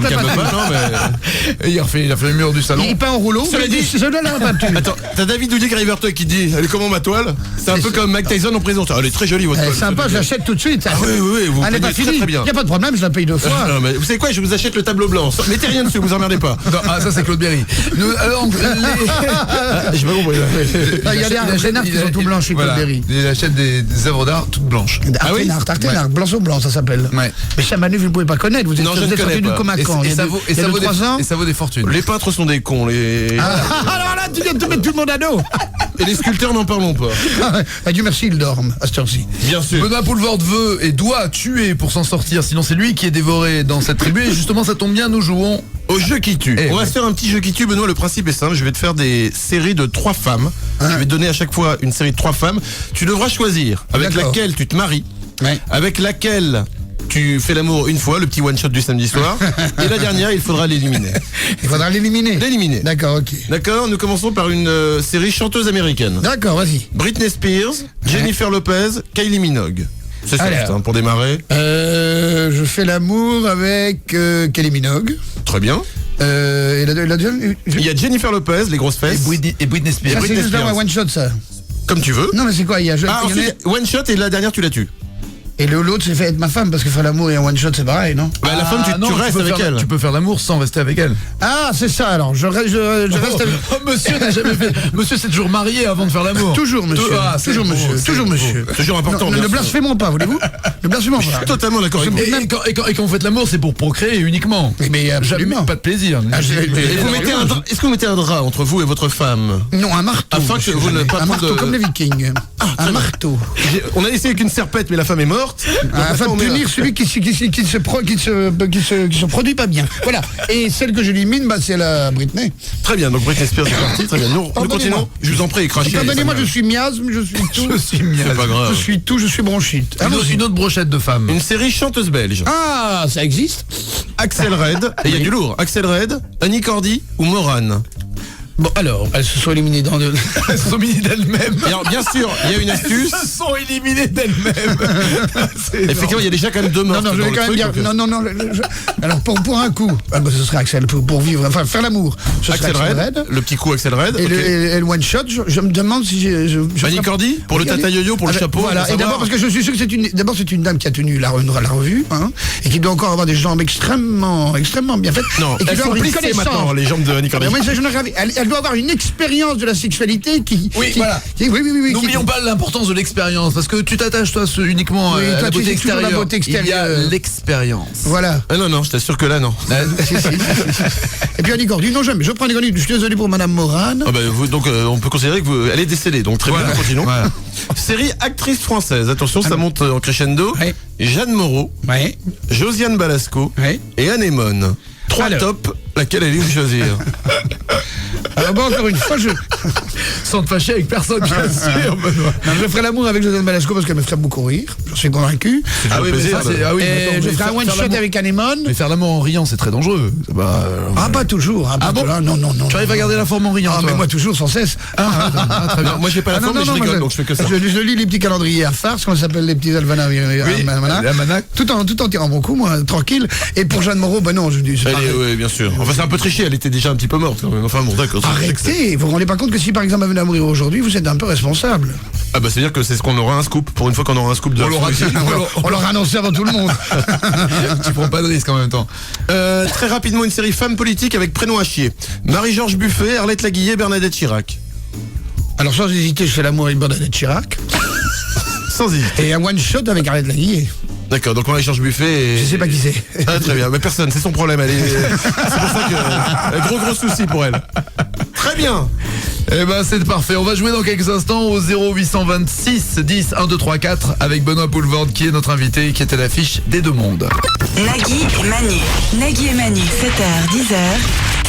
S2: il a fait le mur du salon.
S4: salon.
S12: Il peint en rouleau,
S4: Cela
S12: mais
S4: dit-
S12: c'est là la peinture.
S4: Attends, t'as David Douillet qui arrive vers toi et qui dit elle est comment ma toile? C'est un peu comme Mike Tyson en prison. Elle est très jolie votre toile.
S12: Sympa, je l'achète tout de suite.
S4: Ah oui, vous
S12: Elle n'est pas
S4: peignez très,
S12: finie.
S4: très bien.
S12: Il n'y a pas de problème, je la paye 2 fois.
S4: Non, mais vous savez quoi, je vous achète le tableau blanc. Mettez rien dessus, vous emmerdez pas.
S2: Non, ça c'est Claude Berry. Alors,
S4: J'ai pas compris.
S12: Il y a des Arténards qui sont tout blancs chez Claude Berry.
S2: Il achète des œuvres d'art toutes blanches.
S12: Arténard, blanc sur blanc, ça s'appelle.
S2: Ouais.
S12: Mais Chamanu, vous ne pouvez pas connaître. Vous êtes
S4: Non, je ne
S12: sorti
S4: connais
S12: du
S4: pas.
S12: Comacan.
S2: Et ça vaut
S12: 3 ans.
S2: et ça vaut des fortunes.
S4: Les peintres sont des cons.
S12: Alors là, tu viens de te mettre tout le monde à dos.
S4: Et les sculpteurs, n'en parlons pas.
S12: Dieu merci, ils dorment à cette heure-ci.
S4: Bien sûr.
S2: Benoît Poulvord veut et doit tuer pour s'en sortir, sinon c'est lui qui est dévoré dans cette tribu. Et justement, ça tombe bien, nous jouons
S4: au jeu qui tue. On va se faire un petit jeu qui tue, Benoît. Le principe est simple. Je vais te faire des séries de 3 femmes. Je vais te donner à chaque fois une série de 3 femmes. Tu devras choisir avec laquelle tu te maries, avec laquelle tu fais l'amour une fois, le petit one shot du samedi soir. Et la dernière, il faudra l'éliminer.
S12: Il faudra l'éliminer.
S4: L'éliminer.
S12: D'accord, ok.
S4: D'accord, nous commençons par une série chanteuse américaine.
S12: D'accord, vas-y.
S4: Britney Spears, Jennifer Lopez, Kylie Minogue. C'est ça, pour démarrer.
S12: Je fais l'amour avec Kylie Minogue.
S4: Très bien.
S12: Et la deuxième
S4: Il y a Jennifer Lopez, les grosses fesses.
S2: Et Britney Spears.
S12: Ça, c'est juste un one shot, ça.
S4: Comme tu veux.
S12: Non, mais c'est quoi?
S4: Ensuite, one shot et la dernière, tu la tues.
S12: Et l'autre, c'est fait être ma femme, parce que faire l'amour et un one shot, c'est pareil, non?
S4: Bah, la femme, tu restes avec elle.
S2: Tu peux faire l'amour sans rester avec elle.
S12: Ah, c'est ça, alors. Je reste avec...
S2: Oh, monsieur n'a jamais fait. Monsieur s'est toujours marié avant de faire l'amour.
S12: Toujours, monsieur. Toujours, monsieur. Toujours, monsieur.
S4: Toujours important.
S12: Ne blasphémons pas, voulez-vous? Ne blasphémons pas.
S4: Je suis totalement d'accord avec vous.
S2: Et quand vous faites l'amour, c'est pour procréer uniquement.
S12: Mais absolument.
S2: Jamais, pas de plaisir.
S4: Est-ce que vous mettez un drap entre vous et votre femme?
S12: Non, un marteau.
S4: Afin que vous ne pas
S12: un marteau comme les Vikings. Un marteau.
S4: On a essayé avec une serpette, mais la femme est morte.
S12: Afin de punir celui qui se produit pas bien. Voilà. Et celle que j'élimine, c'est la Britney.
S4: Très bien, donc Britney Spears est partie. Très bien. Nous continuons. Je vous en prie, crachez.
S12: Pardonnez-moi, je suis miasme, je suis tout.
S2: Je suis miasme.
S4: C'est pas grave.
S12: Je suis tout, je suis bronchite.
S2: Une autre brochette de femmes.
S4: Une série chanteuse belge.
S12: Ah, ça existe.
S4: Axel Red. Et il y a du lourd. Axel Red, Annie Cordy ou Morane.
S12: Bon, alors, elles se sont éliminées dans de...
S2: Elles se sont éliminées d'elles-mêmes.
S4: Alors, bien sûr, il y a une astuce.
S2: Elles se sont éliminées d'elles-mêmes.
S4: Effectivement, il y a déjà quand même 2 morts.
S12: Non, je vais quand même dire... Non. Alors, pour un coup, ce serait Axel, pour vivre, enfin, faire l'amour.
S4: Axel Red. Le petit coup Axel Red.
S12: Et le one shot, je me demande si
S4: Annie Cordy, pour le tata yo-yo, pour le chapeau.
S12: Voilà, et d'abord, parce que je suis sûr que c'est une dame qui a tenu la revue, hein, et qui doit encore avoir des jambes extrêmement bien faites.
S4: Non,
S12: et qui
S4: elles
S12: doit
S4: sont
S12: avoir une
S4: plissées
S12: connaissance.
S4: maintenant, les jambes de Annie Cordy.
S12: Elle doit avoir une expérience de la sexualité qui...
S2: Voilà.
S12: Oui.
S2: N'oublions pas l'importance de l'expérience, parce que tu t'attaches toi uniquement à la beauté extérieure. Il y a l'expérience.
S12: Voilà.
S4: Non, je t'assure que là, non.
S12: Et puis Annie Cordy, non jamais. Je prends Annie Cordy, je suis désolé pour Madame Morane.
S4: Donc on peut considérer que elle est décédée, donc très bien, nous continuons. Voilà. Série actrice française, attention, ça monte en crescendo. Ouais. Jeanne Moreau, Josiane Balasco et Anémone. 3 tops, laquelle allez-vous choisir?
S12: Alors bon, encore une fois,
S2: sans te fâcher avec personne, bien sûr, Benoît.
S12: Non, je ferai l'amour avec Josiane Balasco parce qu'elle me ferait beaucoup rire, j'en suis convaincu. Je ferai un one shot avec Anémone.
S2: Mais faire l'amour en riant, c'est très dangereux.
S12: Pas toujours. Non.
S2: Tu arrives à garder la forme en riant,
S12: mais moi toujours, sans cesse.
S2: Très bien.
S4: Moi j'ai pas la forme, mais je rigole, donc je fais que ça.
S12: Je lis les petits calendriers à farce, qu'on s'appelle les petits almanachs. Tout en tirant mon coup, moi, tranquille. Et pour Jeanne Moreau, non, je dis...
S4: Oui, bien sûr. Enfin, c'est un peu triché, elle était déjà un petit peu morte. Enfin, bon, d'accord.
S12: Arrêtez, vous vous rendez pas compte que si par exemple elle venait à mourir aujourd'hui, vous êtes un peu responsable.
S4: Ah bah c'est-à-dire que c'est ce qu'on aura un scoop. Pour une fois qu'on aura un scoop de...
S12: On l'aura annoncé avant tout le monde.
S2: Tu prends pas de risque en même temps.
S4: Très rapidement, une série femmes politiques avec prénom à chier. Marie-Georges Buffet, Arlette Laguillet, Bernadette Chirac.
S12: Alors sans hésiter, je fais l'amour avec Bernadette Chirac.
S4: Sans hésiter.
S12: Et un one shot avec Arlette Laguillet.
S4: D'accord, donc Marie-Georges Buffet...
S12: Je sais pas qui c'est.
S4: Ah, très bien, mais personne, c'est son problème. C'est pour ça que... Gros souci pour elle. Très bien.
S2: Eh ben c'est parfait, on va jouer dans quelques instants au 0826 10 1 2 3 4 avec Benoît Poulvord qui est notre invité, qui était à l'affiche des Deux Mondes.
S5: Nagui et Manu, 7h, 10h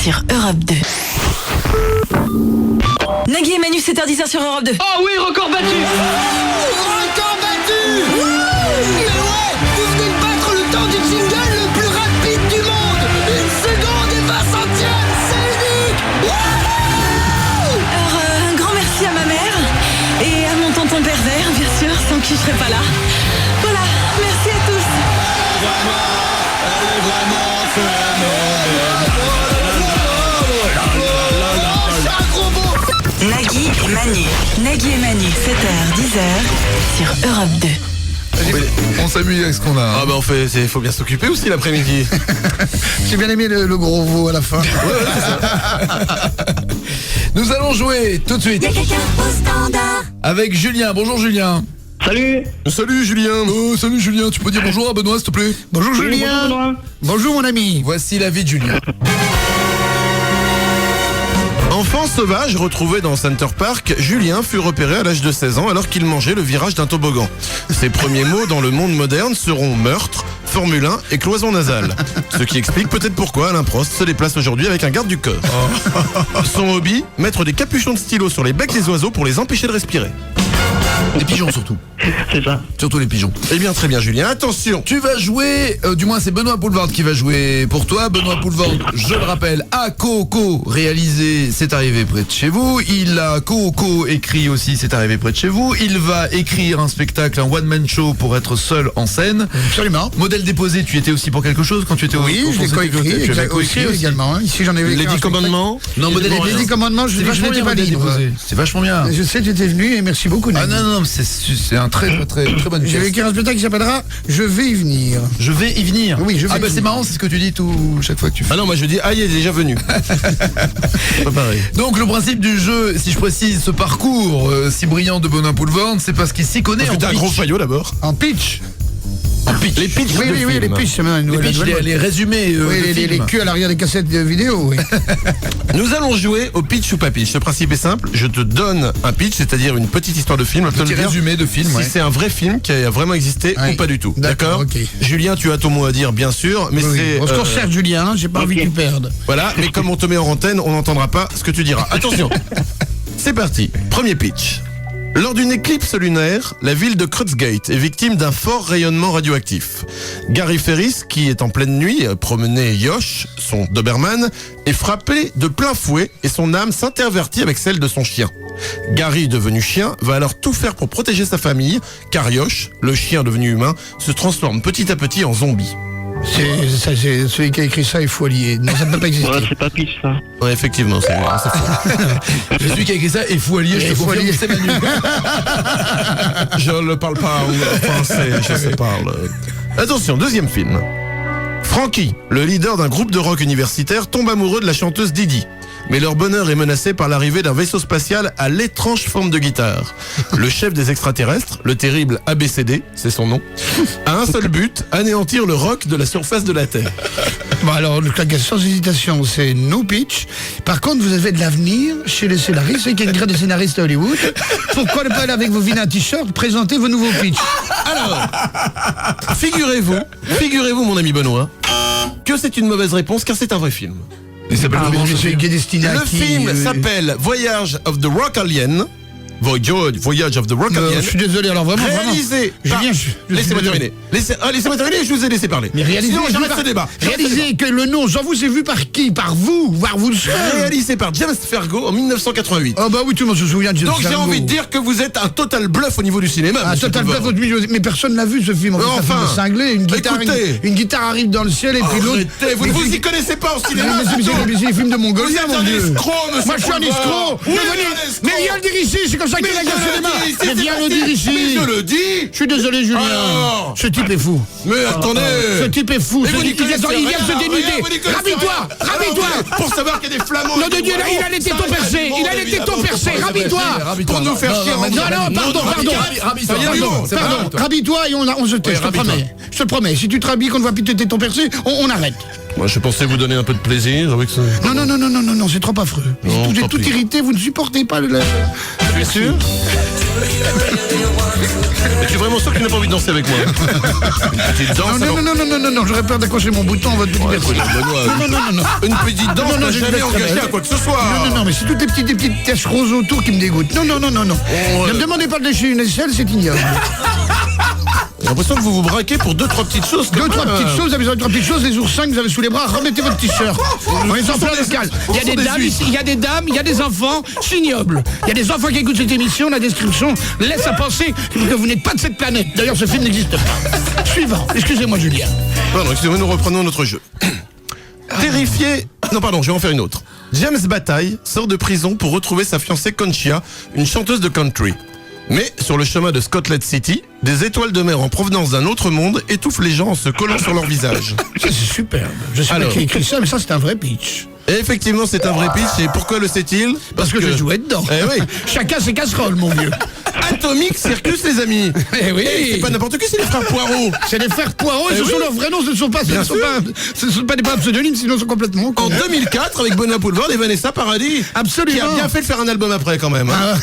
S5: sur Europe 2. Nagui et Manu, 7h, 10h sur Europe 2.
S21: Oh oui, record battu.
S3: Record battu. Mais ouais, vous venez de battre le temps du jingle le plus rapide du monde. 1 seconde et 20 centièmes, c'est unique.
S5: Alors, un grand merci à ma mère et à mon tonton pervers, bien sûr, sans qui je serais pas là. Voilà, merci à tous.
S21: Elle est vraiment phénoménale.
S5: et Manu. Nagui et Manu, 7h, 10h sur Europe 2.
S2: On s'amuse avec ce qu'on a.
S4: Ah bah faut bien s'occuper aussi l'après-midi.
S12: J'ai bien aimé le gros veau à la fin.
S2: Nous allons jouer tout de suite avec Julien. Bonjour Julien.
S17: Salut.
S4: Salut Julien.
S2: Salut Julien, tu peux dire bonjour à Benoît s'il te plaît?
S12: Bonjour Julien. Bonjour mon ami.
S2: Voici la vie de Julien.
S4: Enfant sauvage retrouvé dans Center Park, Julien fut repéré à l'âge de 16 ans alors qu'il mangeait le virage d'un toboggan. Ses premiers mots dans le monde moderne seront meurtre, Formule 1 et cloison nasale. Ce qui explique peut-être pourquoi Alain Prost se déplace aujourd'hui avec un garde du corps. Son hobby, mettre des capuchons de stylo sur les becs des oiseaux pour les empêcher de respirer.
S2: Les pigeons surtout.
S17: C'est ça.
S2: Surtout les pigeons.
S4: Eh bien très bien Julien, attention.
S2: Tu vas jouer, du moins c'est Benoît Poulvord qui va jouer pour toi. Benoît Poulvord, je le rappelle, a réalisé C'est arrivé près de chez vous. Il a écrit aussi C'est arrivé près de chez vous. Il va écrire un spectacle, un one-man show pour être seul en scène.
S12: Absolument.
S2: Modèle déposé, tu étais aussi pour quelque chose quand tu étais
S12: Oui, je l'ai coécrit.
S2: Tu avais coécrit aussi
S12: également. Ici j'en ai
S4: Les 10 commandements.
S2: Non, modèle
S12: les 10 commandements, je n'étais pas libre.
S2: C'est vachement bien.
S12: Je sais, tu étais venu et merci beaucoup.
S2: Ah non, c'est un très bonne pièce.
S12: Je vais écrire un spectacle qui s'appellera Je vais y venir.
S2: Je vais y venir.
S12: Oui, je vais.
S2: Ah bah c'est marrant, c'est ce que tu dis chaque fois que tu fais.
S4: Ah non, moi je dis il est déjà venu. Pas pareil.
S2: Donc le principe du jeu, si je précise ce parcours si brillant de Benoît Poulvord, c'est parce qu'il s'y connaît.
S4: Parce que t'as un gros faillot d'abord.
S12: En pitch.
S4: Les pitchs.
S12: Oui, les pitchs,
S2: les résumés.
S12: Les culs à l'arrière des cassettes vidéo. Oui.
S4: Nous allons jouer au pitch ou pas pitch. Le principe est simple. Je te donne un pitch, c'est-à-dire une petite histoire de film.
S2: Un petit résumé de film.
S4: Si c'est un vrai film qui a vraiment existé ou pas du tout. D'accord.
S12: Okay.
S4: Julien, tu as ton mot à dire, bien sûr, mais c'est.
S12: On se conserve, Julien. J'ai pas envie que tu perdes.
S4: Voilà, mais comme on te met en antenne, on n'entendra pas ce que tu diras. Attention. C'est parti. Premier pitch. Lors d'une éclipse lunaire, la ville de Krutzgate est victime d'un fort rayonnement radioactif. Gary Ferris, qui est en pleine nuit, promenait Yosh, son Doberman, est frappé de plein fouet et son âme s'intervertit avec celle de son chien. Gary, devenu chien, va alors tout faire pour protéger sa famille, car Yosh, le chien devenu humain, se transforme petit à petit en zombie.
S12: C'est celui qui a écrit ça, il faut allier. Non, ça ne peut pas exister.
S17: Ouais, c'est pas pitch ça.
S4: Ouais, effectivement, c'est faux.
S2: Je suis qui a écrit ça, il faut allier, je te confirme, c'est Manu.
S4: Je ne parle pas français, je sais parle. Attention, deuxième film. Frankie, le leader d'un groupe de rock universitaire, tombe amoureux de la chanteuse Didi. Mais leur bonheur est menacé par l'arrivée d'un vaisseau spatial à l'étrange forme de guitare. Le chef des extraterrestres, le terrible ABCD, c'est son nom, a un seul but, anéantir le rock de la surface de la Terre.
S12: Bon alors, sans hésitation, c'est no pitch. Par contre, vous avez de l'avenir chez les scénaristes, qu'il y a une grève de scénaristes à Hollywood. Pourquoi ne pas aller avec vos vilains t-shirts présenter vos nouveaux pitchs?
S4: Alors, figurez-vous mon ami Benoît, que c'est une mauvaise réponse car c'est un vrai film.
S2: Il s'appelle
S4: Le film s'appelle Voyage of the Rock Alien. Voyage of the Rock Alien.
S12: Je suis désolé, alors vraiment.
S4: Réalisé. Laissez-moi terminer. Laissez-moi terminer, je vous ai laissé parler.
S12: Mais réalisé.
S4: Sinon, j'arrête ce débat.
S12: Réalisé que le nom, j'en vous ai vu par qui? Par vous? Voire vous le savez.
S4: Réalisé par James Fargo en 1988.
S12: Oh bah oui, tout le monde se souvient de James Fargo.
S4: Donc j'ai envie de dire que vous êtes un total bluff au niveau du cinéma.
S12: Un total bluff au niveau. Mais personne n'a vu ce film.
S4: Enfin,
S12: cinglé, une guitare arrive dans le ciel et puis l'autre.
S4: Vous ne vous y connaissez pas au cinéma.
S12: C'est les films de Mongolie, mon Dieu.
S4: Vous êtes un escroc, monsieur.
S12: Moi je suis un escroc. Mais viens le dire ici, c'est comme ça qu'il a le cinéma. Mais viens le dire ici.
S4: Mais je le dis.
S12: Je suis désolé, Julien. Ce type est fou.
S4: Mais attendez.
S12: Ce type est fou. Il vient de se dénuder. Rabis-toi.
S4: Pour savoir qu'il y a des flamands.
S12: Non de Dieu, il a les tétons percés. Rabis-toi.
S4: Pour nous faire chier.
S12: Non, pardon. Rabis-toi et on se tait, je te promets. Si tu te rhabilles, qu'on ne voit plus tes tétons percés, on arrête.
S4: Moi je pensais vous donner un peu de plaisir avec ça.
S12: Non, c'est trop affreux. Vous êtes tout irrité, vous ne supportez pas le...
S4: Tu es sûr? Mais tu es vraiment sûr que tu n'as pas envie de danser avec moi? Une petite danse?
S12: Non, j'aurais peur d'accrocher mon bouton à votre petite personne. Non.
S4: Une petite danse n'a jamais engagé à quoi que ce soit.
S12: Non, mais c'est toutes les petites taches roses autour qui me dégoûtent. Non. Ne me demandez pas de lécher une aisselle, c'est ignoble.
S4: J'ai l'impression que vous vous braquez pour 2-3 petites choses.
S12: Deux, trois petites choses, les oursins que vous avez sous les bras, remettez votre t-shirt. On est en plein local. Il y a des dames, il y a des enfants, c'est ignoble. Il y a des enfants qui écoutent cette émission, la description laisse à penser que vous n'êtes pas de cette planète. D'ailleurs, ce film n'existe pas. Suivant. Excusez-moi, Julien.
S4: Pardon, excusez-moi, nous reprenons notre jeu. Terrifié... Non, pardon, je vais en faire une autre. James Bataille sort de prison pour retrouver sa fiancée Conchia, une chanteuse de country. Mais sur le chemin de Scotland City, des étoiles de mer en provenance d'un autre monde étouffent les gens en se collant sur leur visage.
S12: Ça, c'est superbe. Je sais pas qui a écrit ça, mais ça, c'est un vrai pitch.
S4: Et effectivement, c'est un vrai pitch. Et pourquoi le sait-il?
S12: Parce que je jouais dedans.
S4: Eh oui.
S12: Chacun ses casseroles, mon vieux.
S4: Atomic Circus, les amis.
S12: Eh oui.
S4: Et c'est pas n'importe qui, c'est les frères Poirot.
S12: C'est les frères Poirot, et ce sont leurs vrais noms, ce ne sont pas des pseudonymes, sinon ils sont complètement cons.
S4: En 2004, avec Benoît Poulvord et Vanessa Paradis.
S12: Absolument.
S4: Qui a bien fait de faire un album après, quand même. Hein.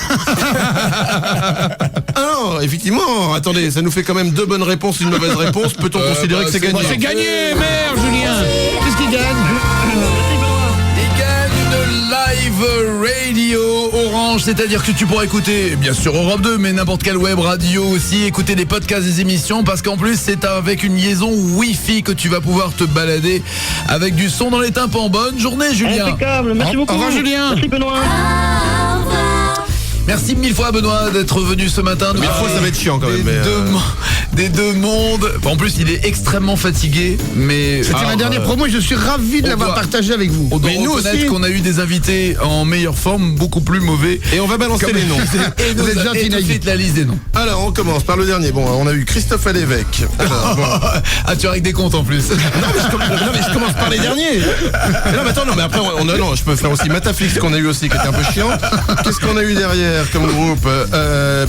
S4: Alors, effectivement, attendez, ça nous fait quand même 2 bonnes réponses, une mauvaise réponse. Peut-on considérer que c'est gagné?
S12: C'est gagné, merde, Julien. Qu'est-ce qu'il gagne?
S2: Live Radio Orange, c'est-à-dire que tu pourras écouter bien sûr Europe 2, mais n'importe quelle web radio aussi, écouter des podcasts des émissions, parce qu'en plus c'est avec une liaison Wi-Fi que tu vas pouvoir te balader avec du son dans les tympans. Bonne journée, Julien.
S10: Impeccable, merci beaucoup.
S12: Au revoir, Julien.
S10: Merci, Benoît.
S2: Merci 1000 fois, Benoît, d'être venu ce matin.
S4: 1000 fois, ça va être chiant quand même.
S2: Des deux mondes. En plus, il est extrêmement fatigué, mais
S12: c'était ma dernière promo et je suis ravi de l'avoir partagé avec vous.
S2: On doit
S4: Mais nous
S2: reconnaître
S4: aussi.
S2: qu'on a eu des invités en meilleure forme, beaucoup plus mauvais.
S4: Et on va balancer les noms.
S2: Et
S12: Vous êtes gentil,
S2: tout de
S12: Nagui.
S2: suite la liste des noms.
S4: Alors, on commence par le dernier. Bon, on a eu Christophe Alévèque. Alors, bon.
S2: Ah, tu règles des comptes en plus.
S4: Non, mais je commence par les derniers. Non, mais attends, non, mais après, non, je peux faire aussi Mataflix qu'on a eu aussi, qui était un peu chiant. Qu'est-ce qu'on a eu derrière comme groupe?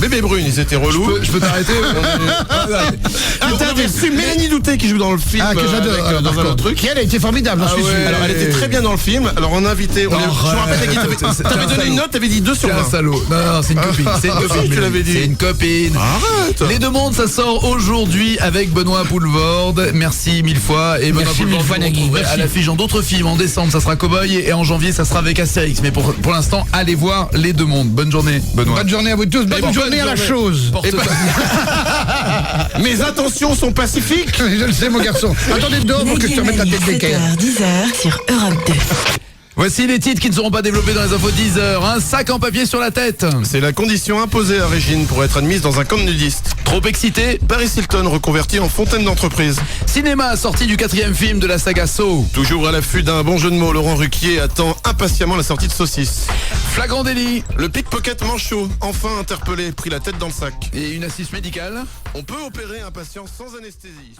S4: Bébé Brune, ils étaient relous.
S2: Je peux t'arrêter?
S4: T'as reçu Mélanie Douté qui joue dans le film.
S12: Ah, que j'adore.
S4: Dans un autre truc.
S12: Qui elle a été formidable, j'en suis sûr.
S4: Alors, elle était très bien dans le film. Alors, on a invité. Je me rappelle, t'avais donné une note, t'avais dit 2 sur
S2: C'est
S4: 20.
S2: un salaud. Non, c'est une copine. C'est une copine.
S4: Tu l'avais dit.
S2: C'est une copine.
S4: Arrête.
S2: Les deux mondes, ça sort aujourd'hui avec Benoît Poulvord. Merci 1000 fois. Et Benoît
S12: Merci
S2: Poulvord,
S12: mille fois,
S2: vous
S12: Nagui.
S2: retrouverez
S12: Merci.
S2: à l'affiche dans d'autres films. En décembre, ça sera Cowboy. Et en janvier, ça sera avec Astérix. Mais pour l'instant, allez voir les deux mondes. Bonne journée, Benoît.
S12: Bonne journée à vous tous. Bonne journée à la chose.
S4: Mes intentions sont pacifiques.
S12: Je le sais, mon garçon. Attendez dehors pour que je te remette la tête d'équerre.
S5: 7h-10h sur Europe 2.
S2: Voici les titres qui ne seront pas développés dans les infos 10h. Un sac en papier sur la tête.
S4: C'est la condition imposée à Régine pour être admise dans un camp de nudistes.
S2: Trop excité.
S4: Paris Hilton reconverti en fontaine d'entreprise.
S2: Cinéma, sortie du 4e film de la saga Saw.
S4: Toujours à l'affût d'un bon jeu de mots, Laurent Ruquier attend impatiemment la sortie de Saucisse.
S2: Flagrant délit.
S4: Le pickpocket manchot, enfin interpellé, pris la tête dans le sac.
S2: Et une assise médicale.
S4: On peut opérer un patient sans anesthésie.